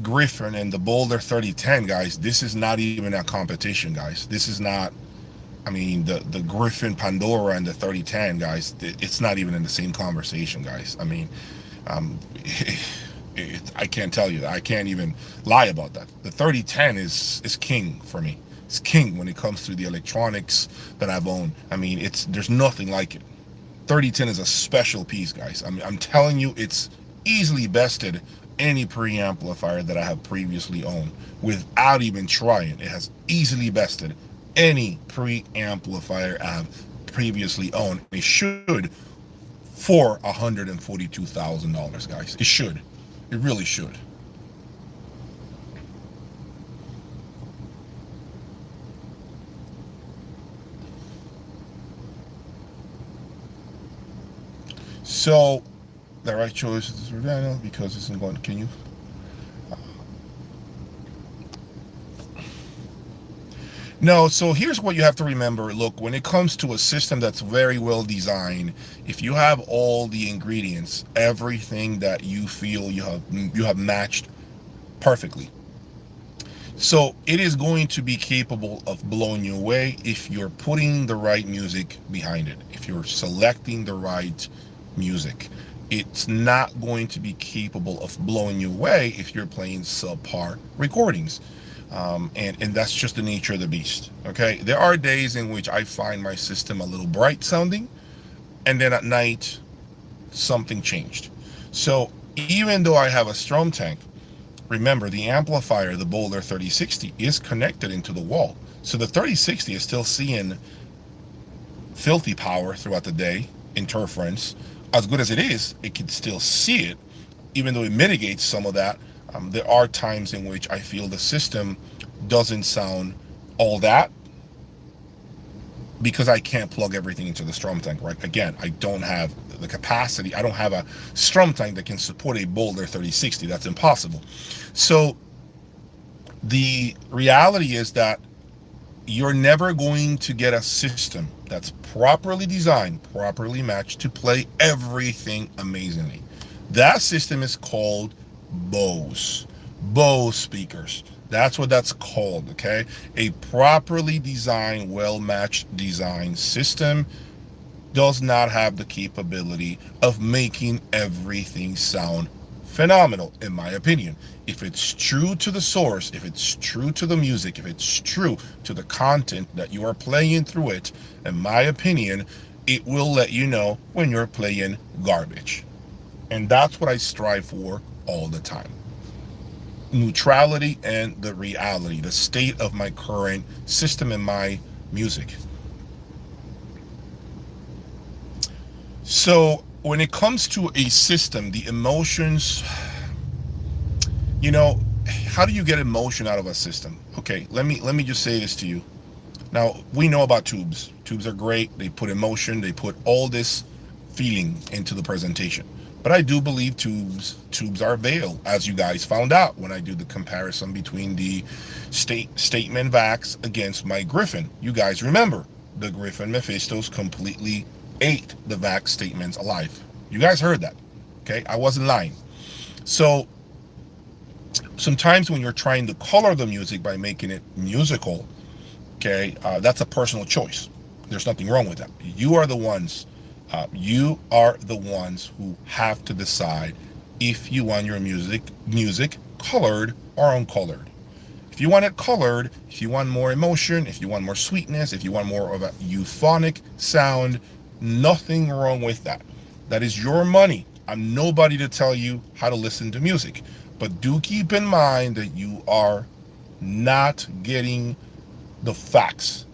Griffin, and the Boulder 3010, guys. This is not even a competition, guys. This is not. I mean, the Griffin, Pandora, and the 3010, guys. It's not even in the same conversation, guys. I mean, um, I can't tell you that. I can't even lie about that. The 3010 is king for me. It's king when it comes to the electronics that I've owned. I mean, there's nothing like it. 3010 is a special piece, guys. I'm telling you, it's easily bested any preamplifier that I have previously owned without even trying. It has easily bested any preamplifier I have previously owned. It should for $142,000, guys. It should. It really should. So the right choice is because it's going. Can you? No, so here's what you have to remember. Look, when it comes to a system that's very well designed, if you have all the ingredients, everything that you feel you have matched perfectly. So it is going to be capable of blowing you away if you're putting the right music behind it, if you're selecting the right music. It's not going to be capable of blowing you away if you're playing subpar recordings. And that's just the nature of the beast. Okay, there are days in which I find my system a little bright sounding, and then at night something changed. So even though I have a strum tank, remember the amplifier, the Boulder 3060, is connected into the wall. So the 3060 is still seeing filthy power throughout the day, interference. As good as it is, it can still see it, even though it mitigates some of that. There are times in which I feel the system doesn't sound all that because I can't plug everything into the strum tank, right? Again, I don't have the capacity. I don't have a strum tank that can support a Boulder 3060. That's impossible. So the reality is that you're never going to get a system that's properly designed, properly matched to play everything amazingly. That system is called Bose speakers. That's what that's called, okay? A properly designed, well-matched design system does not have the capability of making everything sound phenomenal, in my opinion. If it's true to the source, if it's true to the music, if it's true to the content that you are playing through it, in my opinion, it will let you know when you're playing garbage. And that's what I strive for all the time. Neutrality and the reality, the state of my current system and my music. So when it comes to a system, the emotions, how do you get emotion out of a system? Okay, let me just say this to you. Now, we know about tubes. Tubes are great. They put emotion, they put all this feeling into the presentation. But I do believe tubes are veil, as you guys found out when I do the comparison between the statement Vax against my Griffin. You guys remember the Griffin Mephistos completely ate the Vax statements alive. You guys heard that. Okay, I wasn't lying. So sometimes when you're trying to color the music by making it musical, okay, that's a personal choice. There's nothing wrong with that. You are the ones who have to decide if you want your music colored or uncolored. If you want it colored, if you want more emotion, if you want more sweetness, if you want more of a euphonic sound, nothing wrong with that. That is your money. I'm nobody to tell you how to listen to music. But do keep in mind that you are not getting the facts,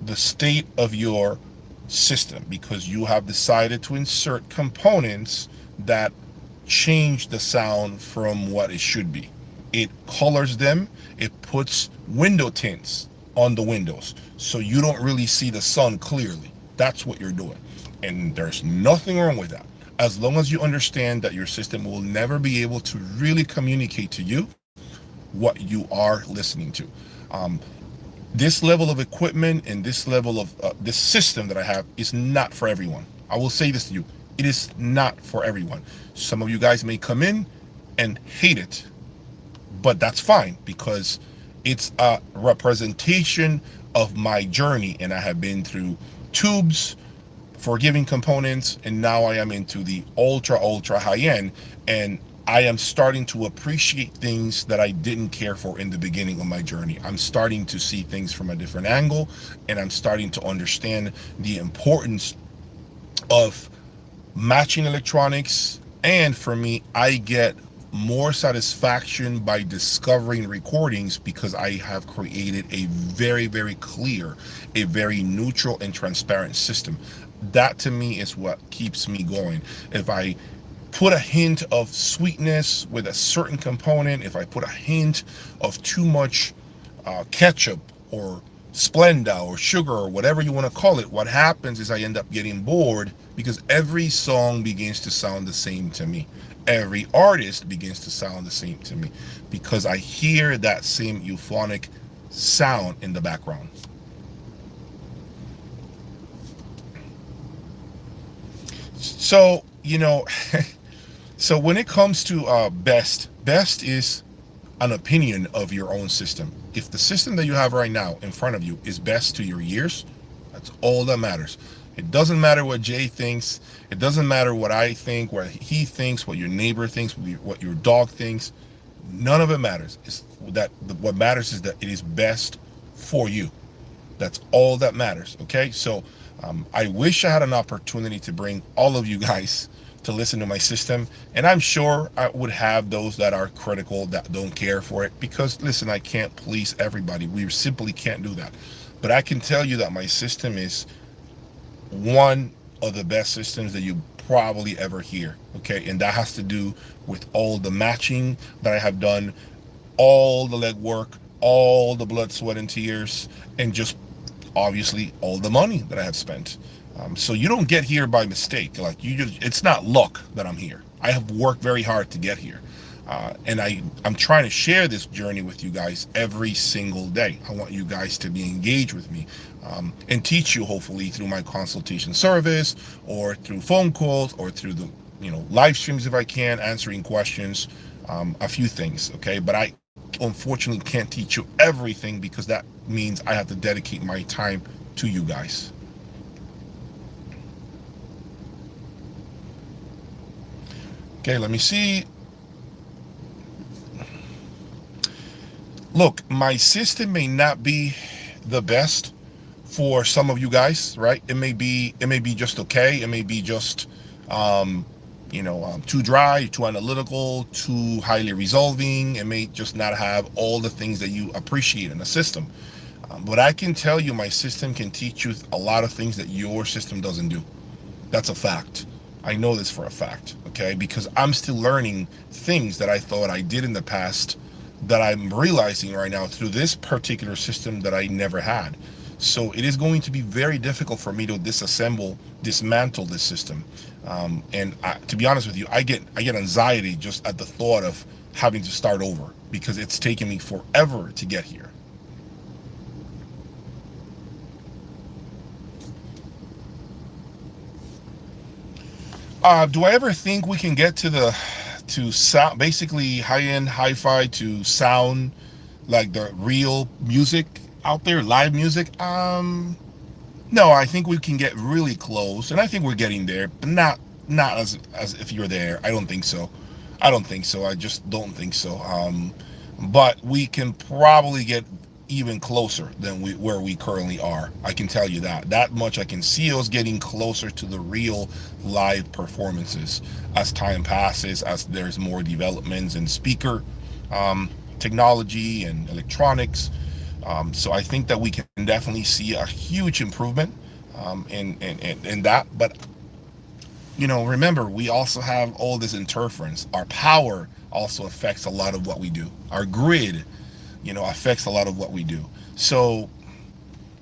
the state of your system, because you have decided to insert components that change the sound from what it should be. It colors them, it puts window tints on the windows so you don't really see the sun clearly. That's what you're doing. And there's nothing wrong with that. As long as you understand that your system will never be able to really communicate to you what you are listening to. This level of equipment and this level of this system that I have is not for everyone. I will say this to you. It is not for everyone. Some of you guys may come in and hate it, but that's fine because it's a representation of my journey, and I have been through tubes, forgiving components, and now I am into the ultra high end, and I am starting to appreciate things that I didn't care for in the beginning of my journey. I'm starting to see things from a different angle, and I'm starting to understand the importance of matching electronics. And for me, I get more satisfaction by discovering recordings because I have created a very, very clear, a very neutral and transparent system. That to me is what keeps me going. If I put a hint of sweetness with a certain component, if I put a hint of too much ketchup or Splenda or Sugar or whatever you want to call it, what happens is I end up getting bored because every song begins to sound the same to me. Every artist begins to sound the same to me because I hear that same euphonic sound in the background. So, so when it comes to best is an opinion of your own system. If the system that you have right now in front of you is best to your ears, that's all that matters. It doesn't matter what Jay thinks. It doesn't matter what I think, what he thinks, what your neighbor thinks, what your dog thinks. None of it matters. It's that what matters is that it is best for you. That's all that matters. Okay, so I wish I had an opportunity to bring all of you guys to listen to my system, and I'm sure I would have those that are critical, that don't care for it, because listen, I can't please everybody. We simply can't do that. But I can tell you that my system is one of the best systems that you probably ever hear. Okay, and that has to do with all the matching that I have done, all the legwork, all the blood, sweat, and tears, and just obviously all the money that I have spent. So you don't get here by mistake. Like it's not luck that I'm here. I have worked very hard to get here. And I'm trying to share this journey with you guys every single day. I want you guys to be engaged with me, and teach you, hopefully through my consultation service or through phone calls or through the live streams if I can, answering questions, a few things. Okay, but I unfortunately can't teach you everything because that means I have to dedicate my time to you guys. Okay, let me see. Look, my system may not be the best for some of you guys, right? It may be just okay. It may be just too dry, too analytical, too highly resolving. It may just not have all the things that you appreciate in a system. But I can tell you my system can teach you a lot of things that your system doesn't do. That's a fact. I know this for a fact, okay? Because I'm still learning things that I thought I did in the past that I'm realizing right now through this particular system that I never had. So it is going to be very difficult for me to dismantle this system. To be honest with you, I get anxiety just at the thought of having to start over because it's taken me forever to get here. Do I ever think we can get to sound, basically high-end hi-fi, to sound like the real music out there, live music? No, I think we can get really close, and I think we're getting there, but not as if you're there. I don't think so. I just don't think so. But we can probably get even closer than where we currently are. I can tell you that much. I can see us getting closer to the real live performances as time passes, as there's more developments in speaker technology and electronics. So I think that we can definitely see a huge improvement in that. But remember, we also have all this interference. Our power also affects a lot of what we do. Our grid affects a lot of what we do. So,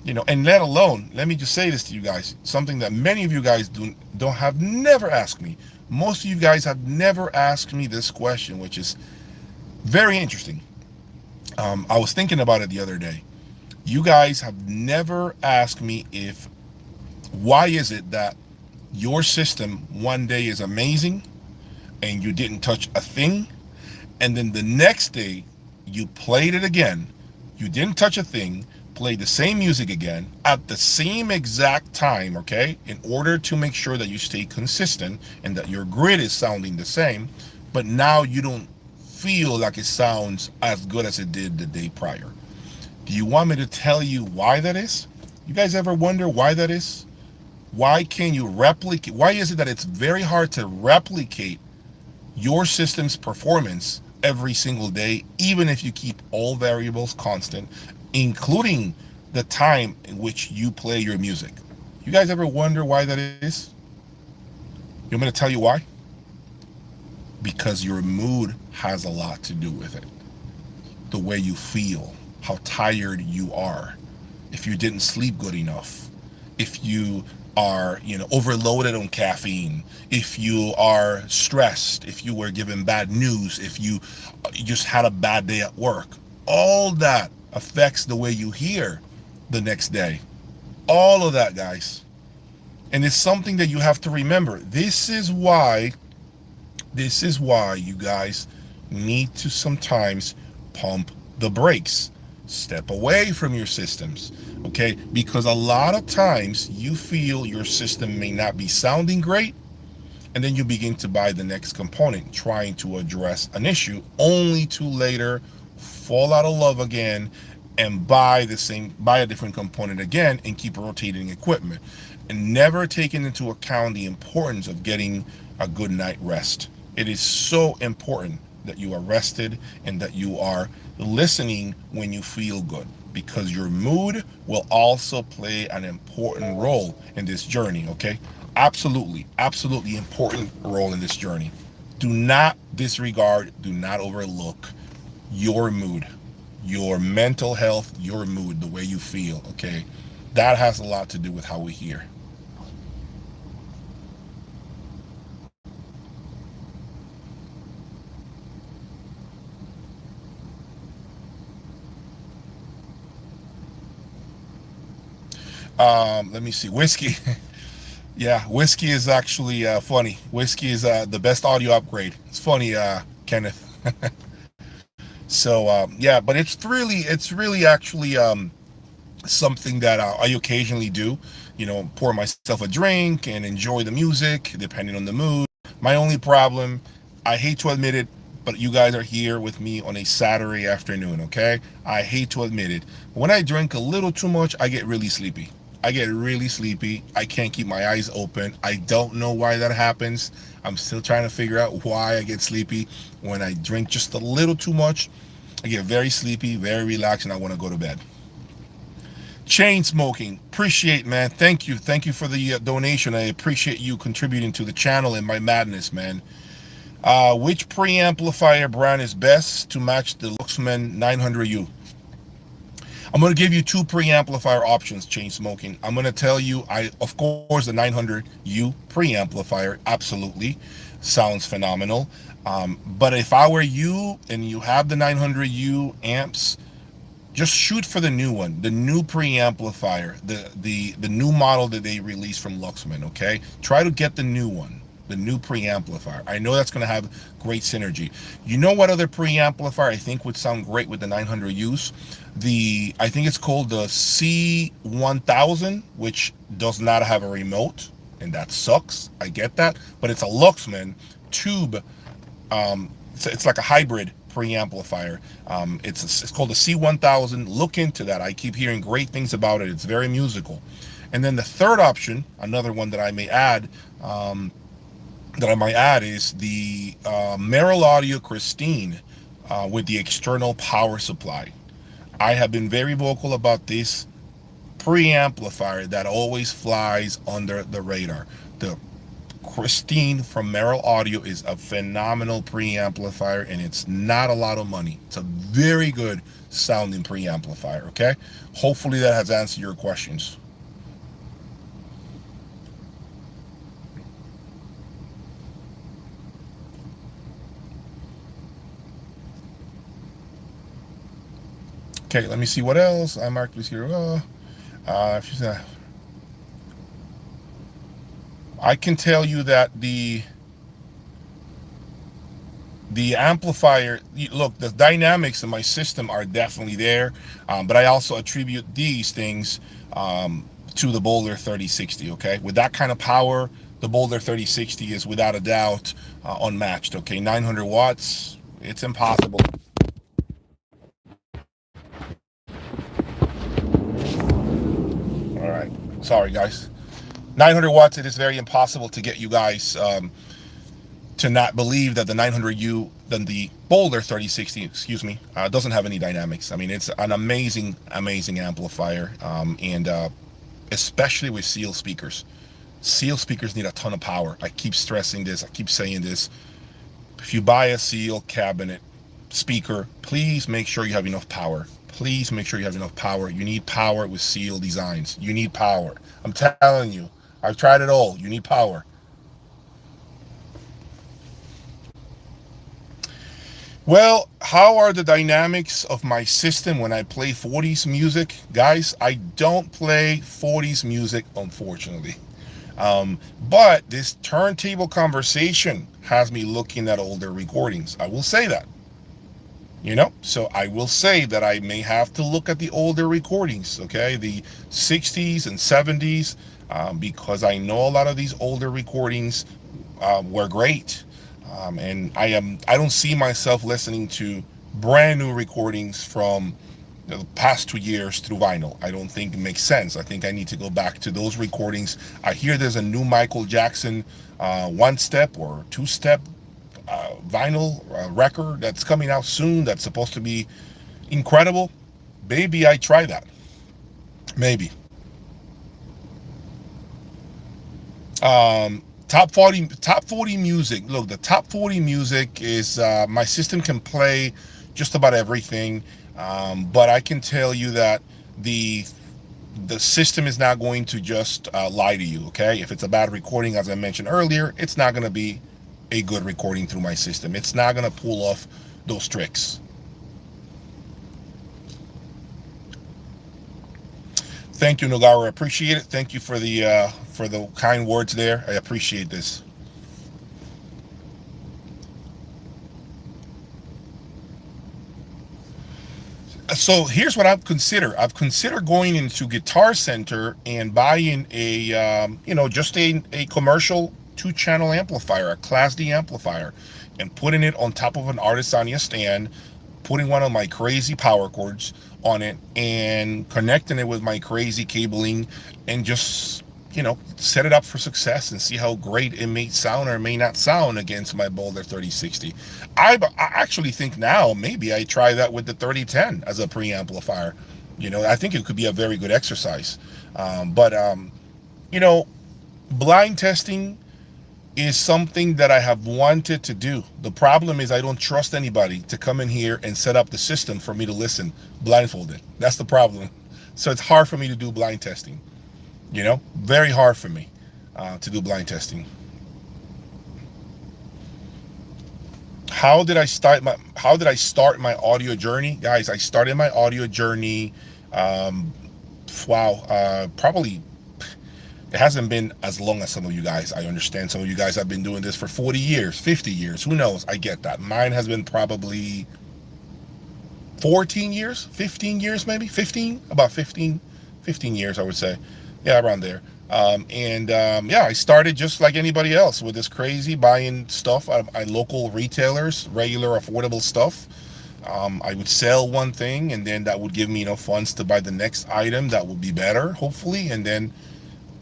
and let alone, let me just say this to you guys, something that many of you guys don't have never asked me. Most of you guys have never asked me this question, which is very interesting. I was thinking about it the other day. You guys have never asked me why is it that your system one day is amazing and you didn't touch a thing, and then the next day you played it again, you didn't touch a thing, played the same music again at the same exact time, okay, in order to make sure that you stay consistent and that your grid is sounding the same, but now you don't feel like it sounds as good as it did the day prior. Do you want me to tell you why that is? You guys ever wonder why that is? Why can you replicate? Why is it that it's very hard to replicate your system's performance every single day, even if you keep all variables constant, including the time in which you play your music? You guys ever wonder why that is? You want me to tell you why? Because your mood has a lot to do with it. The way you feel, how tired you are, if you didn't sleep good enough, if you are, overloaded on caffeine, if you are stressed, if you were given bad news, if you just had a bad day at work, all that affects the way you hear the next day. All of that, guys. And it's something that you have to remember. This is why you guys need to sometimes pump the brakes. Step away from your systems, okay? Because a lot of times you feel your system may not be sounding great, and then you begin to buy the next component trying to address an issue, only to later fall out of love again and buy a different component again and keep rotating equipment, and never taking into account the importance of getting a good night rest. It is so important that you are rested and that you are listening when you feel good, because your mood will also play an important role in this journey, okay? Absolutely, absolutely important role in this journey. Do not disregard, do not overlook your mood, your mental health, your mood, the way you feel, okay? That has a lot to do with how we hear. Let me see. Whiskey. Yeah, whiskey is actually funny. Whiskey is the best audio upgrade. It's funny, Kenneth. So yeah, but it's really actually something that I occasionally do. Pour myself a drink and enjoy the music, depending on the mood. My only problem, I hate to admit it, but you guys are here with me on a Saturday afternoon, okay? I hate to admit it. When I drink a little too much, I get really sleepy. I get really sleepy. I can't keep my eyes open. I don't know why that happens. I'm still trying to figure out why I get sleepy. When I drink just a little too much, I get very sleepy, very relaxed, and I want to go to bed. Chain smoking, appreciate, man. Thank you for the donation. I appreciate you contributing to the channel and my madness, man. Which preamplifier brand is best to match the Luxman 900U? I'm going to give you two preamplifier options, chain smoking. I'm going to tell you, of course, the 900U preamplifier absolutely sounds phenomenal. But if I were you and you have the 900U amps, just shoot for the new one, the new preamplifier, the new model that they released from Luxman, okay? Try to get the new one, the new preamplifier. I know that's going to have great synergy. You know what other preamplifier I think would sound great with the 900Us? I think it's called the C1000, which does not have a remote, and that sucks. I get that, but it's a Luxman tube. It's like a hybrid preamplifier. It's called the C1000. Look into that. I keep hearing great things about it. It's very musical. And then the third option, another one that I might add is the Merrill Audio Christine with the external power supply. I have been very vocal about this preamplifier that always flies under the radar. The Christine from Merrill Audio is a phenomenal preamplifier, and it's not a lot of money. It's a very good sounding preamplifier, okay? Hopefully that has answered your questions. Okay, let me see what else. I marked this here. She said, I can tell you that the amplifier, look, the dynamics in my system are definitely there, but I also attribute these things to the Boulder 3060, okay? With that kind of power, the Boulder 3060 is without a doubt unmatched, okay? 900 watts, it's impossible. All right, sorry guys. 900 watts, it is very impossible to get you guys to not believe that the 900U, then the Boulder 3060, excuse me, doesn't have any dynamics. I mean, it's an amazing, amazing amplifier, and especially with seal speakers. Seal speakers need a ton of power. I keep stressing this. I keep saying this. If you buy a seal cabinet speaker, please make sure you have enough power. please make sure you have enough power. You need power with Seal Designs. You need power. I'm telling you, I've tried it all. You need power. Well, how are the dynamics of my system when I play 40s music? Guys, I don't play 40s music, unfortunately. But this turntable conversation has me looking at older recordings. I will say that. So I will say that I may have to look at the older recordings, okay, the 60s and 70s, because I know a lot of these older recordings were great. And I don't see myself listening to brand new recordings from the past 2 years through vinyl. I don't think it makes sense. I think I need to go back to those recordings. I hear there's a new Michael Jackson one step or two step vinyl record that's coming out soon that's supposed to be incredible. Maybe I try that. Maybe. Top 40 music. Look, the top 40 music is my system can play just about everything, but I can tell you that the the system is not going to just lie to you. Okay, if it's a bad recording, as I mentioned earlier, it's not going to be a good recording through my system. It's not going to pull off those tricks. Thank you, Nogara. I appreciate it. Thank you for the kind words there. I appreciate this. So here's what I've considered. I've considered going into Guitar Center and buying just a commercial two-channel amplifier, a Class D amplifier, and putting it on top of an Artisania stand, putting one of my crazy power cords on it, and connecting it with my crazy cabling, and just set it up for success and see how great it may sound or may not sound against my Boulder 3060. I actually think now maybe I try that with the 3010 as a preamplifier. I think it could be a very good exercise. But you know, blind testing is something that I have wanted to do. The problem is I don't trust anybody to come in here and set up the system for me to listen blindfolded. That's the problem. So it's hard for me to do blind testing. Very hard for me to do blind testing. How did I start my audio journey? Guys, I started my audio journey probably it hasn't been as long as some of you guys. I understand some of you guys have been doing this for 40 years, 50 years, who knows? I get that. Mine has been probably 14 years, 15 years, maybe 15, about 15 years, I would say. Yeah, around there. Yeah, I started just like anybody else with this crazy buying stuff at local retailers, regular affordable stuff. I would sell one thing, and then that would give me enough funds to buy the next item that would be better, hopefully, and then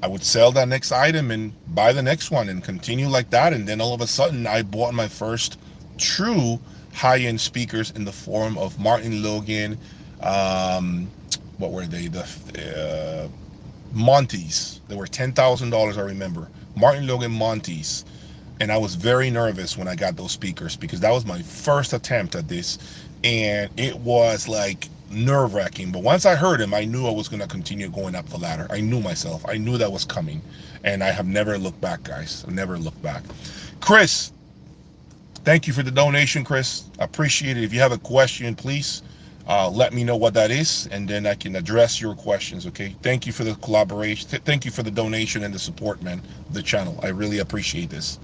I would sell that next item and buy the next one and continue like that. And then all of a sudden, I bought my first true high-end speakers in the form of Martin Logan. What were they? The Montes. They were $10,000, I remember. Martin Logan Montes. And I was very nervous when I got those speakers because that was my first attempt at this. And it was like nerve-wracking. But once I heard him, I knew I was going to continue going up the ladder. I knew myself. I knew that was coming. And I have never looked back, guys. I've never looked back. Chris, thank you for the donation, Chris. I appreciate it. If you have a question, please let me know what that is, and then I can address your questions, okay? Thank you for the collaboration. Thank you for the donation and the support, man, of the channel. I really appreciate this.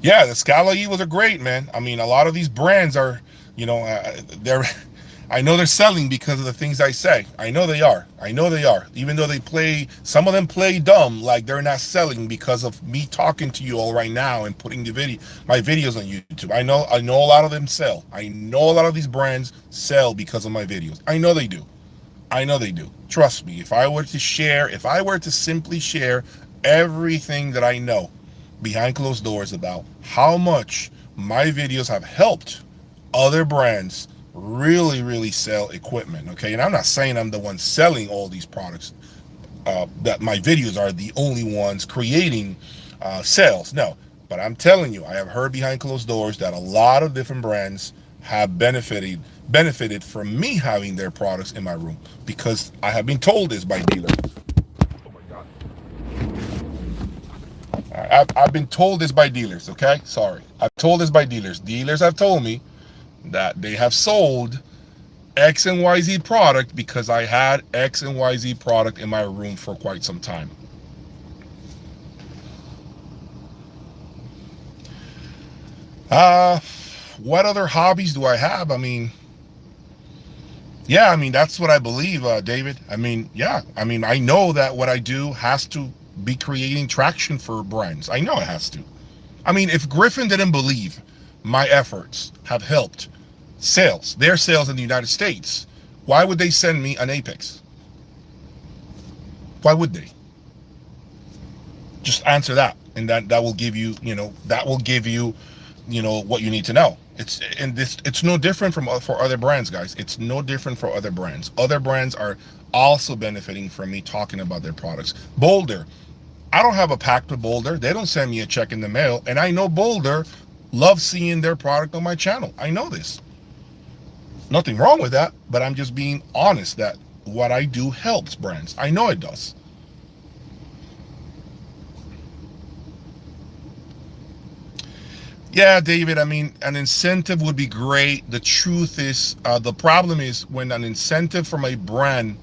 Yeah, the Scala E was a great, man. I mean, a lot of these brands are, they're, I know they're selling because of the things I say. I know they are. I know they are. Even though some of them play dumb, like they're not selling because of me talking to you all right now and putting my videos on YouTube. I know a lot of them sell. I know a lot of these brands sell because of my videos. I know they do. I know they do. Trust me. If I were to simply share everything that I know behind closed doors about how much my videos have helped other brands really, really sell equipment, okay? And I'm not saying I'm the one selling all these products, that my videos are the only ones creating sales. No, But I'm telling you, I have heard behind closed doors that a lot of different brands have benefited from me having their products in my room, because I have been told this by dealers. Oh my God. I've been told this by dealers, okay? Sorry. I've told this by dealers. Dealers have told me that they have sold X and YZ product because I had X and YZ product in my room for quite some time. Uh, what other hobbies do I have? I mean, yeah, I mean, that's what I believe, David. I mean, yeah, I mean, I know that what I do has to be creating traction for brands. I know it has to. I mean, if Griffin didn't believe my efforts have helped sales, their sales in the United States, why would they send me an Apex? Why would they? Just answer that, and that will give you, that will give you, what you need to know. It's no different from for other brands, guys. It's no different for other brands. Other brands are also benefiting from me talking about their products. Boulder, I don't have a pact with Boulder. They don't send me a check in the mail, and I know Boulder loves seeing their product on my channel. I know this. Nothing wrong with that, but I'm just being honest that what I do helps brands. I know it does. Yeah, David, I mean, an incentive would be great. The truth is, the problem is when an incentive from a brand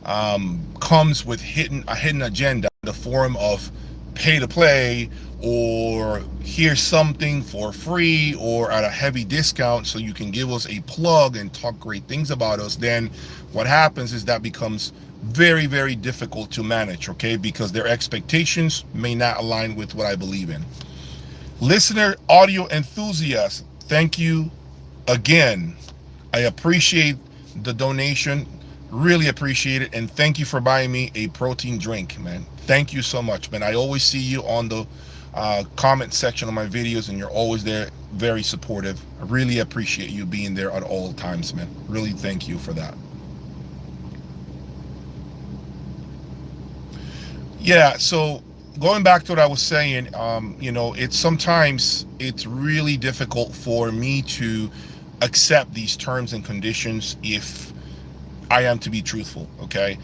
comes with a hidden agenda in the form of pay to play, or here's something for free or at a heavy discount so you can give us a plug and talk great things about us, then what happens is that becomes very, very difficult to manage, okay? Because their expectations may not align with what I believe in. Listener audio enthusiast, thank you again. I appreciate the donation, really appreciate it, and thank you for buying me a protein drink, man. Thank you so much, man. I always see you on the comment section of my videos, and you're always there, very supportive. I really appreciate you being there at all times, man. Really thank you for that. Yeah, so going back to what I was saying, it's really difficult for me to accept these terms and conditions if I am to be truthful, okay?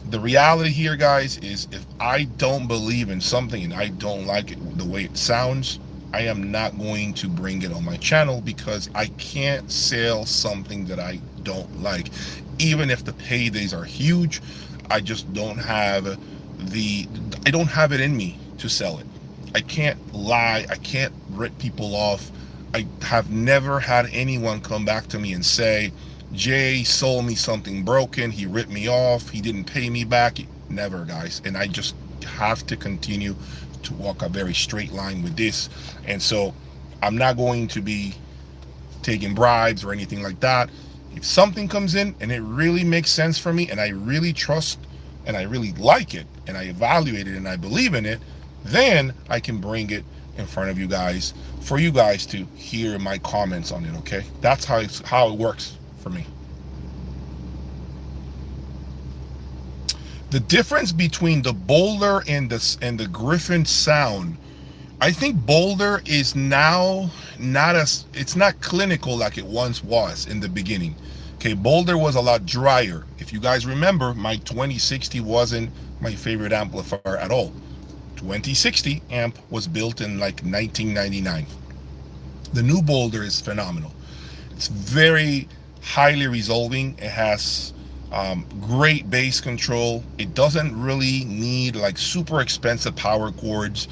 The reality here, guys, is if I don't believe in something and I don't like it the way it sounds, I am not going to bring it on my channel, because I can't sell something that I don't like. Even if the paydays are huge, I just don't have I don't have it in me to sell it. I can't lie. I can't rip people off. I have never had anyone come back to me and say, Jay sold me something broken, he ripped me off, he didn't pay me back. Never, guys. And I just have to continue to walk a very straight line with this. And so I'm not going to be taking bribes or anything like that. If something comes in and it really makes sense for me, and I really trust and I really like it and I evaluate it and I believe in it, then I can bring it in front of you guys for you guys to hear my comments on it, okay? That's how it works for me. The difference between the Boulder and the Griffin sound, I think Boulder is now it's not clinical like it once was in the beginning. Okay, Boulder was a lot drier. If you guys remember, my 2060 wasn't my favorite amplifier at all. 2060 amp was built in like 1999. The new Boulder is phenomenal. It's very highly resolving. It has great bass control. It doesn't really need like super expensive power chords.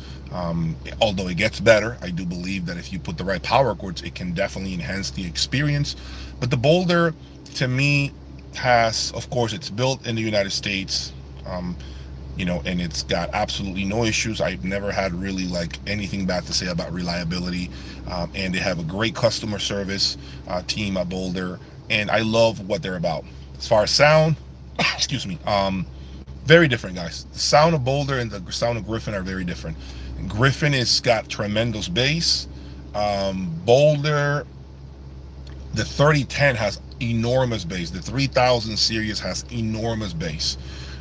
Although it gets better, I do believe that if you put the right power chords, it can definitely enhance the experience. But the Boulder, to me, has, of course, it's built in the United States, and it's got absolutely no issues. I've never had really like anything bad to say about reliability, and they have a great customer service team at Boulder, and I love what they're about. As far as sound, excuse me, very different, guys. The sound of Boulder and the sound of Griffin are very different. Griffin has got tremendous bass. Boulder, the 3010 has enormous bass. The 3000 series has enormous bass.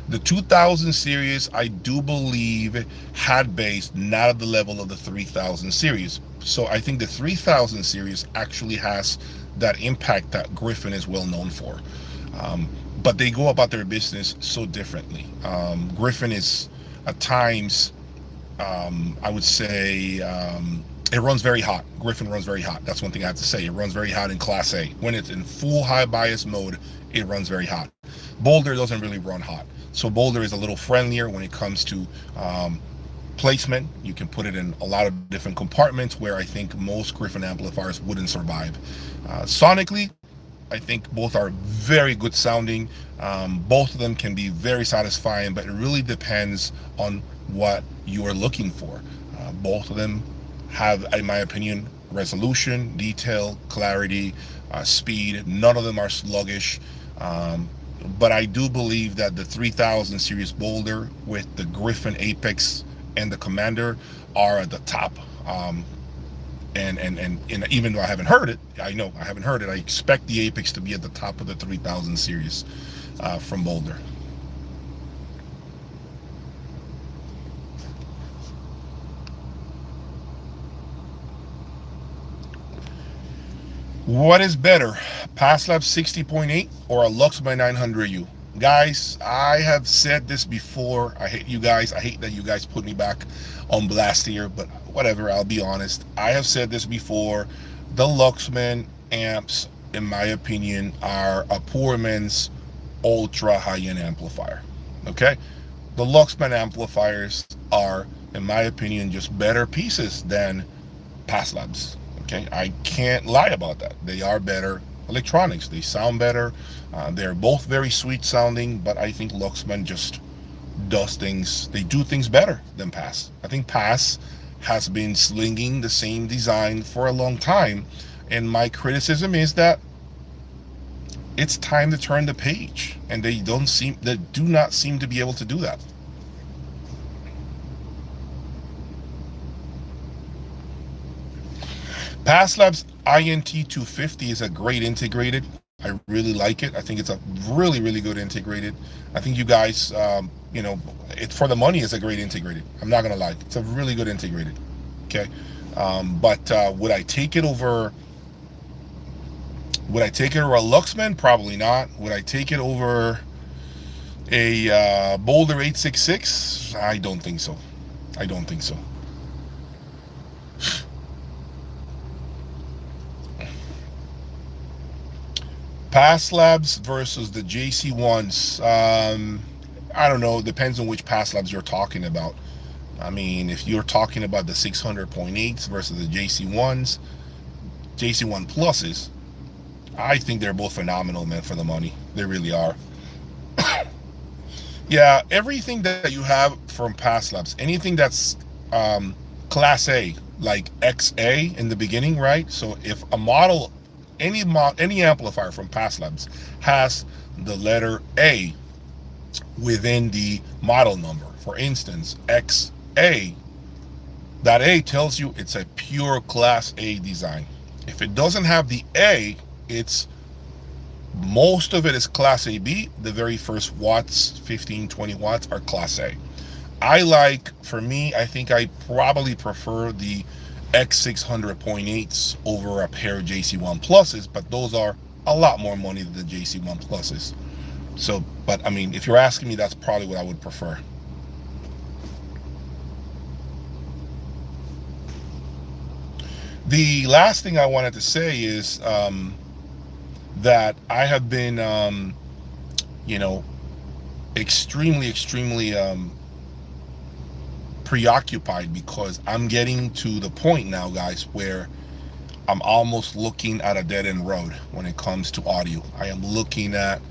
The 2000 series, I do believe, had bass not at the level of the 3000 series. So I think the 3000 series actually has that impact that Griffin is well known for. But they go about their business so differently. Griffin is at times, I would say, it runs very hot. Griffin runs very hot. That's one thing I have to say. It runs very hot in Class A. When it's in full high bias mode, it runs very hot. Boulder doesn't really run hot. So Boulder is a little friendlier when it comes to placement. You can put it in a lot of different compartments where I think most Griffin amplifiers wouldn't survive. Sonically, I think both are very good sounding. Both of them can be very satisfying, but it really depends on what you are looking for. Both of them have, in my opinion, resolution, detail, clarity, speed. None of them are sluggish. But I do believe that the 3000 series Boulder with the Griffin Apex and the Commander are at the top. And even though I haven't heard it, I know I haven't heard it, I expect the Apex to be at the top of the 3000 series from Boulder. What is better, PassLab 60.8 or a Luxman 900U? Guys, I have said this before. I hate you guys. I hate that you guys put me back on blast here, but whatever, I'll be honest. I have said this before. The Luxman amps, in my opinion, are a poor man's ultra high-end amplifier. Okay? The Luxman amplifiers are, in my opinion, just better pieces than PassLabs. Okay, I can't lie about that. They are better electronics. They sound better. They're both very sweet sounding, but I think Luxman just does things. They do things better than Pass. I think Pass has been slinging the same design for a long time, and my criticism is that it's time to turn the page, and they do not seem to be able to do that. PassLab's INT 250 is a great integrated. I really like it. I think it's a really, really good integrated. I think you guys, it for the money is a great integrated. I'm not gonna lie, it's a really good integrated. Okay, but would I take it over? Would I take it over a Luxman? Probably not. Would I take it over a Boulder 866? I don't think so. I don't think so. PassLabs versus the JC1s. I don't know. Depends on which PassLabs you're talking about. I mean, if you're talking about the 600.8s versus the JC1s, JC1 Pluses, I think they're both phenomenal, man, for the money. They really are. Yeah, everything that you have from PassLabs, anything that's Class A, like XA in the beginning, right? So if a model, any amplifier from PassLabs has the letter A within the model number, for instance, XA, that A tells you it's a pure Class A design. If it doesn't have the A, it's most of it is Class AB. The very first watts, 15, 20 watts, are Class A. For me, I think I probably prefer the X600.8s over a pair of JC1 Pluses, but those are a lot more money than the JC1 Pluses. So, but I mean, if you're asking me, that's probably what I would prefer. The last thing I wanted to say is that I have been, extremely preoccupied because I'm getting to the point now, guys, where I'm almost looking at a dead-end road when it comes to audio. I am looking at,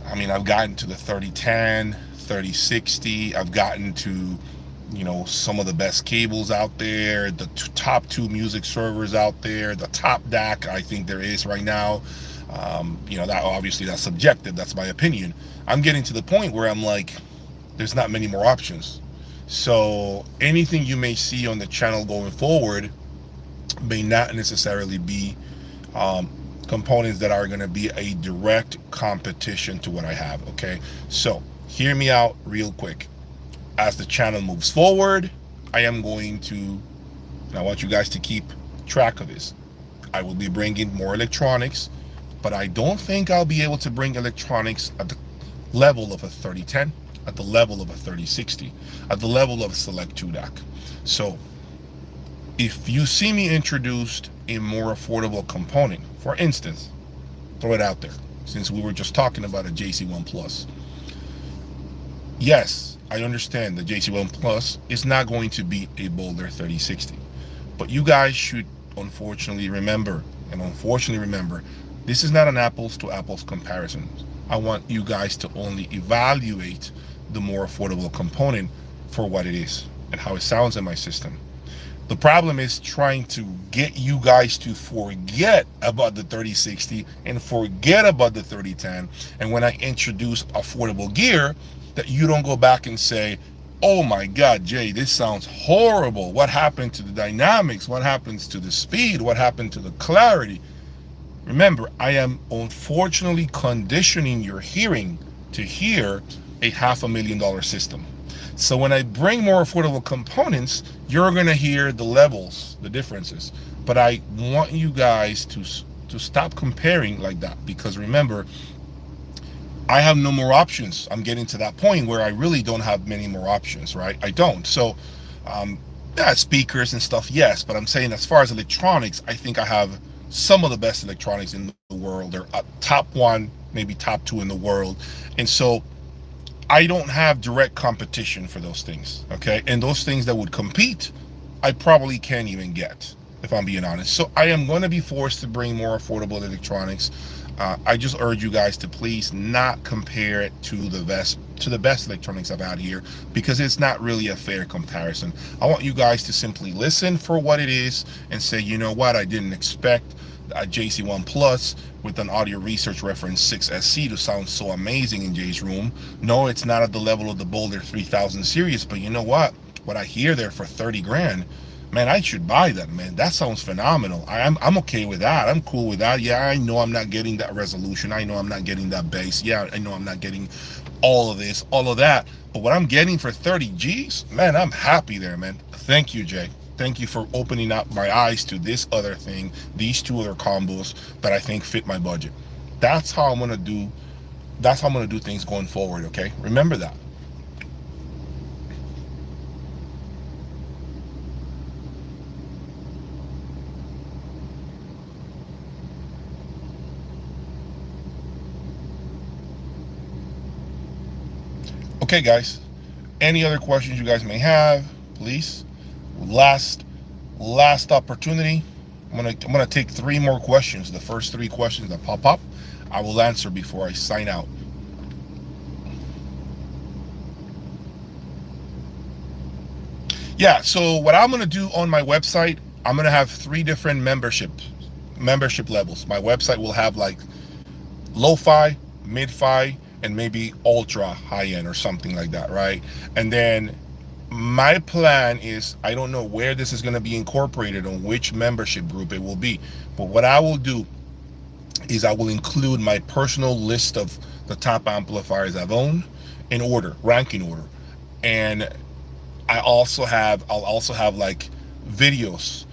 I've gotten to the 3010, 3060. I've gotten to, some of the best cables out there, the top two music servers out there, the top DAC I think there is right now. That obviously that's subjective. That's my opinion. I'm getting to the point where I'm like, there's not many more options. So anything you may see on the channel going forward may not necessarily be components that are going to be a direct competition to what I have. Okay, so hear me out real quick. As the channel moves forward, I am going to, and I want you guys to keep track of this, I will be bringing more electronics, but I don't think I'll be able to bring electronics at the level of a 3010, at the level of a 3060, at the level of a Select 2 DAC. So if you see me introduced a more affordable component, for instance, throw it out there, since we were just talking about a JC1 Plus. Yes, I understand the JC1 Plus is not going to be a Boulder 3060, but you guys should unfortunately remember, this is not an apples to apples comparison. I want you guys to only evaluate the more affordable component for what it is and how it sounds in my system. The problem is trying to get you guys to forget about the 3060 and forget about the 3010. And when I introduce affordable gear, that you don't go back and say, oh my God, Jay, this sounds horrible. What happened to the dynamics? What happens to the speed? What happened to the clarity? Remember, I am unfortunately conditioning your hearing to hear a $500,000 system. So when I bring more affordable components, you're going to hear the levels, the differences. But I want you guys to stop comparing like that, because remember, I have no more options. I'm getting to that point where I really don't have many more options, right? I don't. So yeah, speakers and stuff, yes, but I'm saying as far as electronics, I think I have some of the best electronics in the world. They're top one, maybe top two in the world. And so I don't have direct competition for those things, okay? And those things that would compete, I probably can't even get, if I'm being honest. So I am going to be forced to bring more affordable electronics. I just urge you guys to please not compare it to the best electronics I've had here, because it's not really a fair comparison. I want you guys to simply listen for what it is and say, you know what, I didn't expect a JC1 Plus with an audio research reference 6SC to sound so amazing in Jay's room. No, it's not at the level of the Boulder 3000 series, but you know what I hear there for 30 grand, man, I should buy that, man. That sounds phenomenal. I'm okay with that. I'm cool with that. Yeah, I know I'm not getting that resolution. I know I'm not getting that bass. Yeah, I know I'm not getting all of this, all of that. But what I'm getting for 30 G's, man, I'm happy there, man. Thank you, Jay. Thank you for opening up my eyes to this other thing, these two other combos that I think fit my budget. That's how I'm gonna do things going forward, okay? Remember that. Okay, guys, any other questions you guys may have, please. Last opportunity. I'm gonna take 3 more questions. The first 3 questions that pop up, I will answer before I sign out. Yeah, so what I'm gonna do on my website, I'm gonna have 3 different membership levels. My website will have like lo-fi, mid-fi, and maybe ultra high-end or something like that, right? And then my plan is, I don't know where this is going to be incorporated, on which membership group it will be, but what I will do is I will include my personal list of the top amplifiers I've owned in order, ranking order. And I'll also have like videos,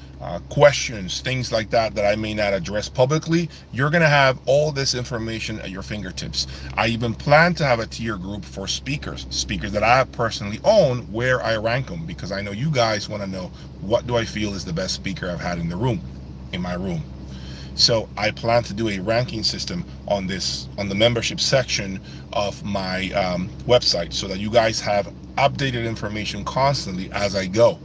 questions, things like that I may not address publicly. You're gonna have all this information at your fingertips. I even plan to have a tier group for speakers that I personally own, where I rank them, because I know you guys want to know, what do I feel is the best speaker I've had in my room. So I plan to do a ranking system on the membership section of my website, so that you guys have updated information constantly as I go,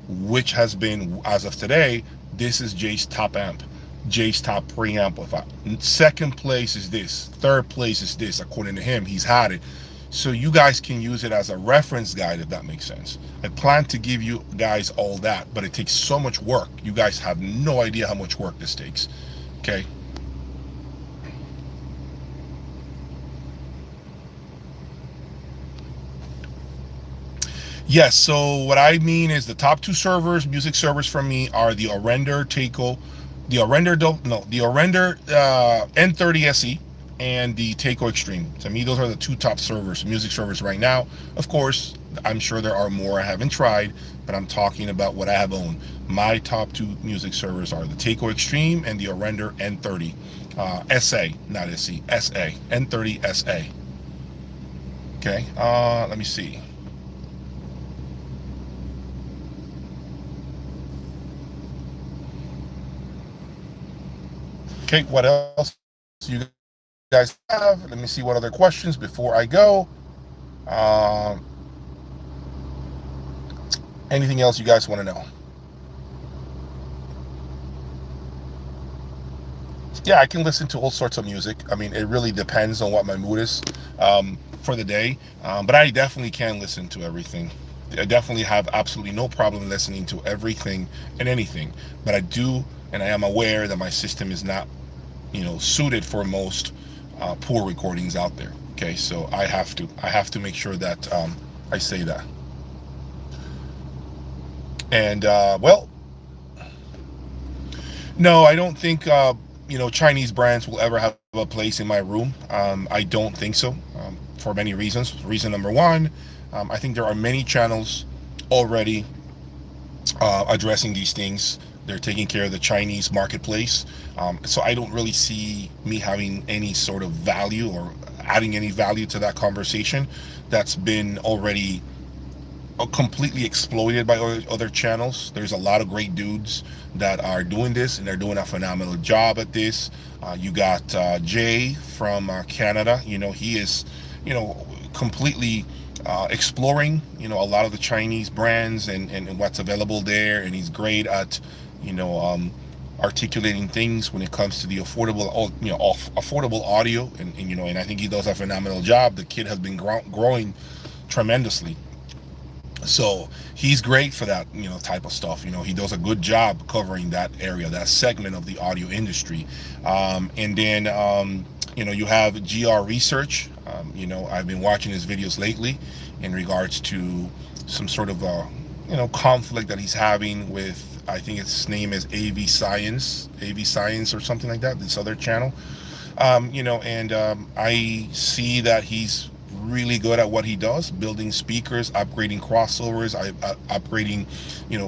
which has been, as of today, this is Jay's top amp, Jay's top preamplifier. Second place is this, third place is this, according to him. He's had it, so you guys can use it as a reference guide, if that makes sense. I plan to give you guys all that, but it takes so much work. You guys have no idea how much work this takes, okay? Yes, so what I mean is the top 2 servers, music servers from me, are the Orender Takeo The Orender don't no the Orender N30 SE and the Takeo Extreme. To me, those are the two top servers, music servers right now. Of course, I'm sure there are more I haven't tried, but I'm talking about what I have owned. My top two music servers are the Takeo Extreme and the Orender N30 SA, not SE, SA, N30 SA. Okay, let me see. Okay, what else you guys have? Let me see what other questions before I go. Um, Anything else you guys want to know? Yeah, I can listen to all sorts of music. I mean, it really depends on what my mood is for the day. But I definitely can listen to everything. I definitely have absolutely no problem listening to everything and anything. But I do, and I am aware that my system is not, suited for most poor recordings out there. Okay, so I have to make sure that I say that. And well, no, I don't think Chinese brands will ever have a place in my room. I don't think so, for many reasons. Reason number one, I think there are many channels already addressing these things. They're taking care of the Chinese marketplace. So I don't really see me having any sort of value or adding any value to that conversation that's been already completely exploited by other channels. There's a lot of great dudes that are doing this, and they're doing a phenomenal job at this. You got Jay from Canada. He is, completely exploring, a lot of the Chinese brands and what's available there, and he's great at, you know, um, articulating things when it comes to the affordable audio, and I think he does a phenomenal job. The kid has been growing tremendously. So he's great for that, type of stuff. He does a good job covering that area, that segment of the audio industry. And then, you have GR Research. I've been watching his videos lately in regards to some sort of, conflict that he's having with, I think its name is AV Science or something like that, this other channel. And I see that he's really good at what he does, building speakers, upgrading crossovers, upgrading,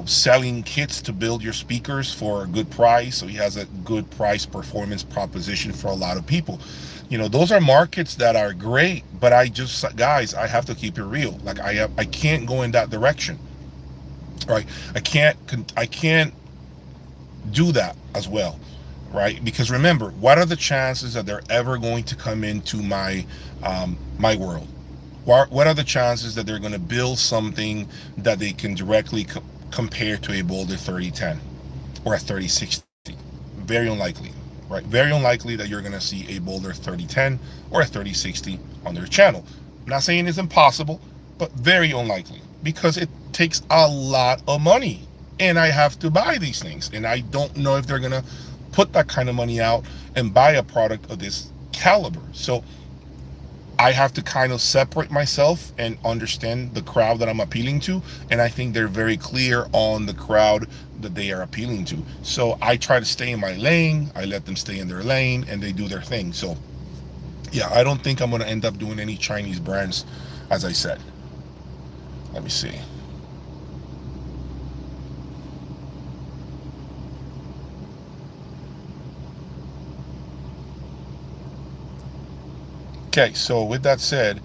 selling kits to build your speakers for a good price. So he has a good price performance proposition for a lot of people. Those are markets that are great, but guys, I have to keep it real. Like I can't go in that direction, right? I can't do that as well, right? Because remember, what are the chances that they're ever going to come into my world? What are the chances that they're going to build something that they can directly compare to a Boulder 3010 or a 3060? Very unlikely, right? Very unlikely that you're going to see a Boulder 3010 or a 3060 on their channel. I'm not saying it's impossible, but very unlikely, because it takes a lot of money, and I have to buy these things, and I don't know if they're going to put that kind of money out and buy a product of this caliber. So I have to kind of separate myself and understand the crowd that I'm appealing to. And I think they're very clear on the crowd that they are appealing to. So I try to stay in my lane. I let them stay in their lane, and they do their thing. So yeah, I don't think I'm going to end up doing any Chinese brands, as I said. Let me see. Okay, so with that said,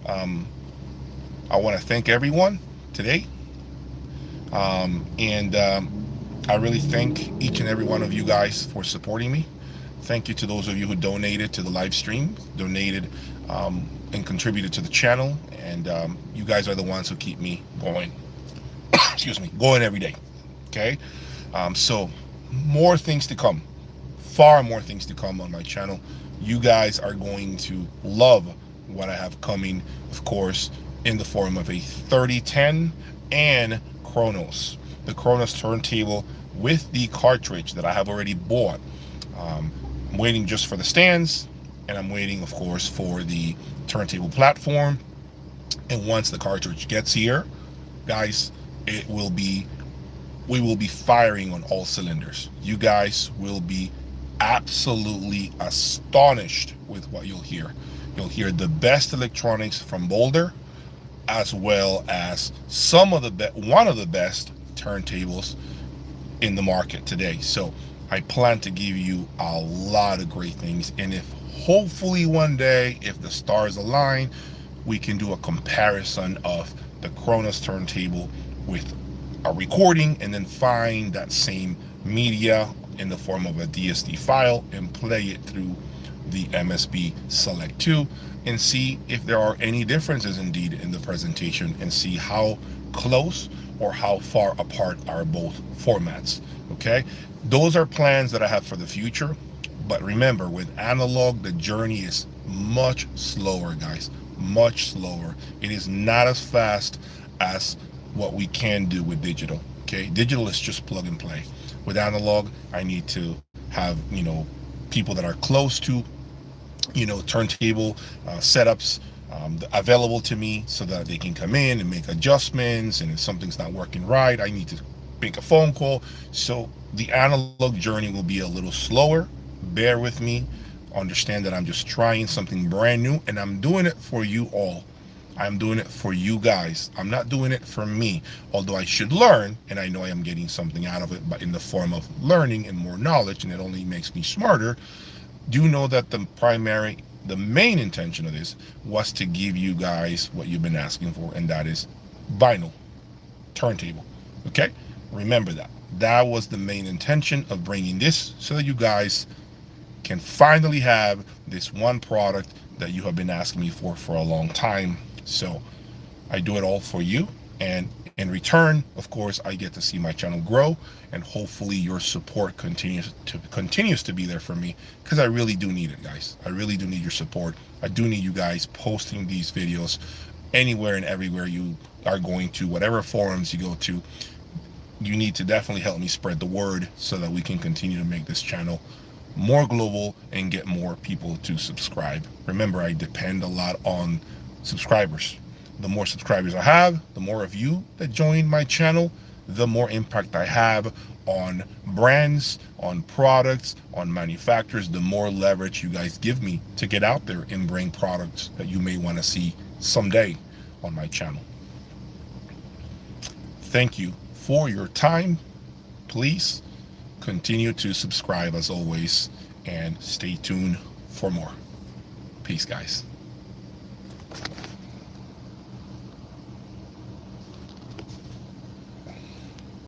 I want to thank everyone today. And I really thank each and every one of you guys for supporting me. Thank you to those of you who donated to the live stream, donated and contributed to the channel. And you guys are the ones who keep me going, excuse me, going every day. Okay, so more things to come, far more things to come on my channel. You guys are going to love what I have coming, of course, in the form of a 3010 and Kronos. The Kronos turntable with the cartridge that I have already bought. I'm waiting just for the stands, and I'm waiting, of course, for the turntable platform. And once the cartridge gets here, guys, it will be we will be firing on all cylinders. You guys will be absolutely astonished with what you'll hear. You'll hear the best electronics from Boulder, as well as one of the best turntables in the market today. So I plan to give you a lot of great things, and if hopefully one day, if the stars align, we can do a comparison of the Kronos turntable with a recording, and then find that same media in the form of a DSD file and play it through the MSB Select 2 and see if there are any differences indeed in the presentation, and see how close or how far apart are both formats. Okay, those are plans that I have for the future. But remember, with analog, the journey is much slower, guys, much slower. It is not as fast as what we can do with digital. Okay, digital is just plug and play. With analog, I need to have, people that are close to, turntable setups available to me, so that they can come in and make adjustments, and if something's not working right, I need to make a phone call. So the analog journey will be a little slower. Bear with me. Understand that I'm just trying something brand new, and I'm doing it for you all. I'm doing it for you guys. I'm not doing it for me, although I should learn, and I know I am getting something out of it, but in the form of learning and more knowledge, and it only makes me smarter. Do know that the main intention of this was to give you guys what you've been asking for, and that is vinyl turntable. Okay, remember that. That was the main intention of bringing this, so that you guys can finally have this one product that you have been asking me for a long time. So I do it all for you, and in return, of course, I get to see my channel grow, and hopefully your support continues to be there for me, because I really do need it, guys. I really do need your support. I do need you guys posting these videos anywhere and everywhere you are going to, whatever forums you go to. You need to definitely help me spread the word, so that we can continue to make this channel more global and get more people to subscribe. Remember, I depend a lot on subscribers. The more subscribers I have, the more of you that join my channel, the more impact I have on brands, on products, on manufacturers, the more leverage you guys give me to get out there and bring products that you may want to see someday on my channel. Thank you for your time. Please continue to subscribe as always, and stay tuned for more. Peace, guys.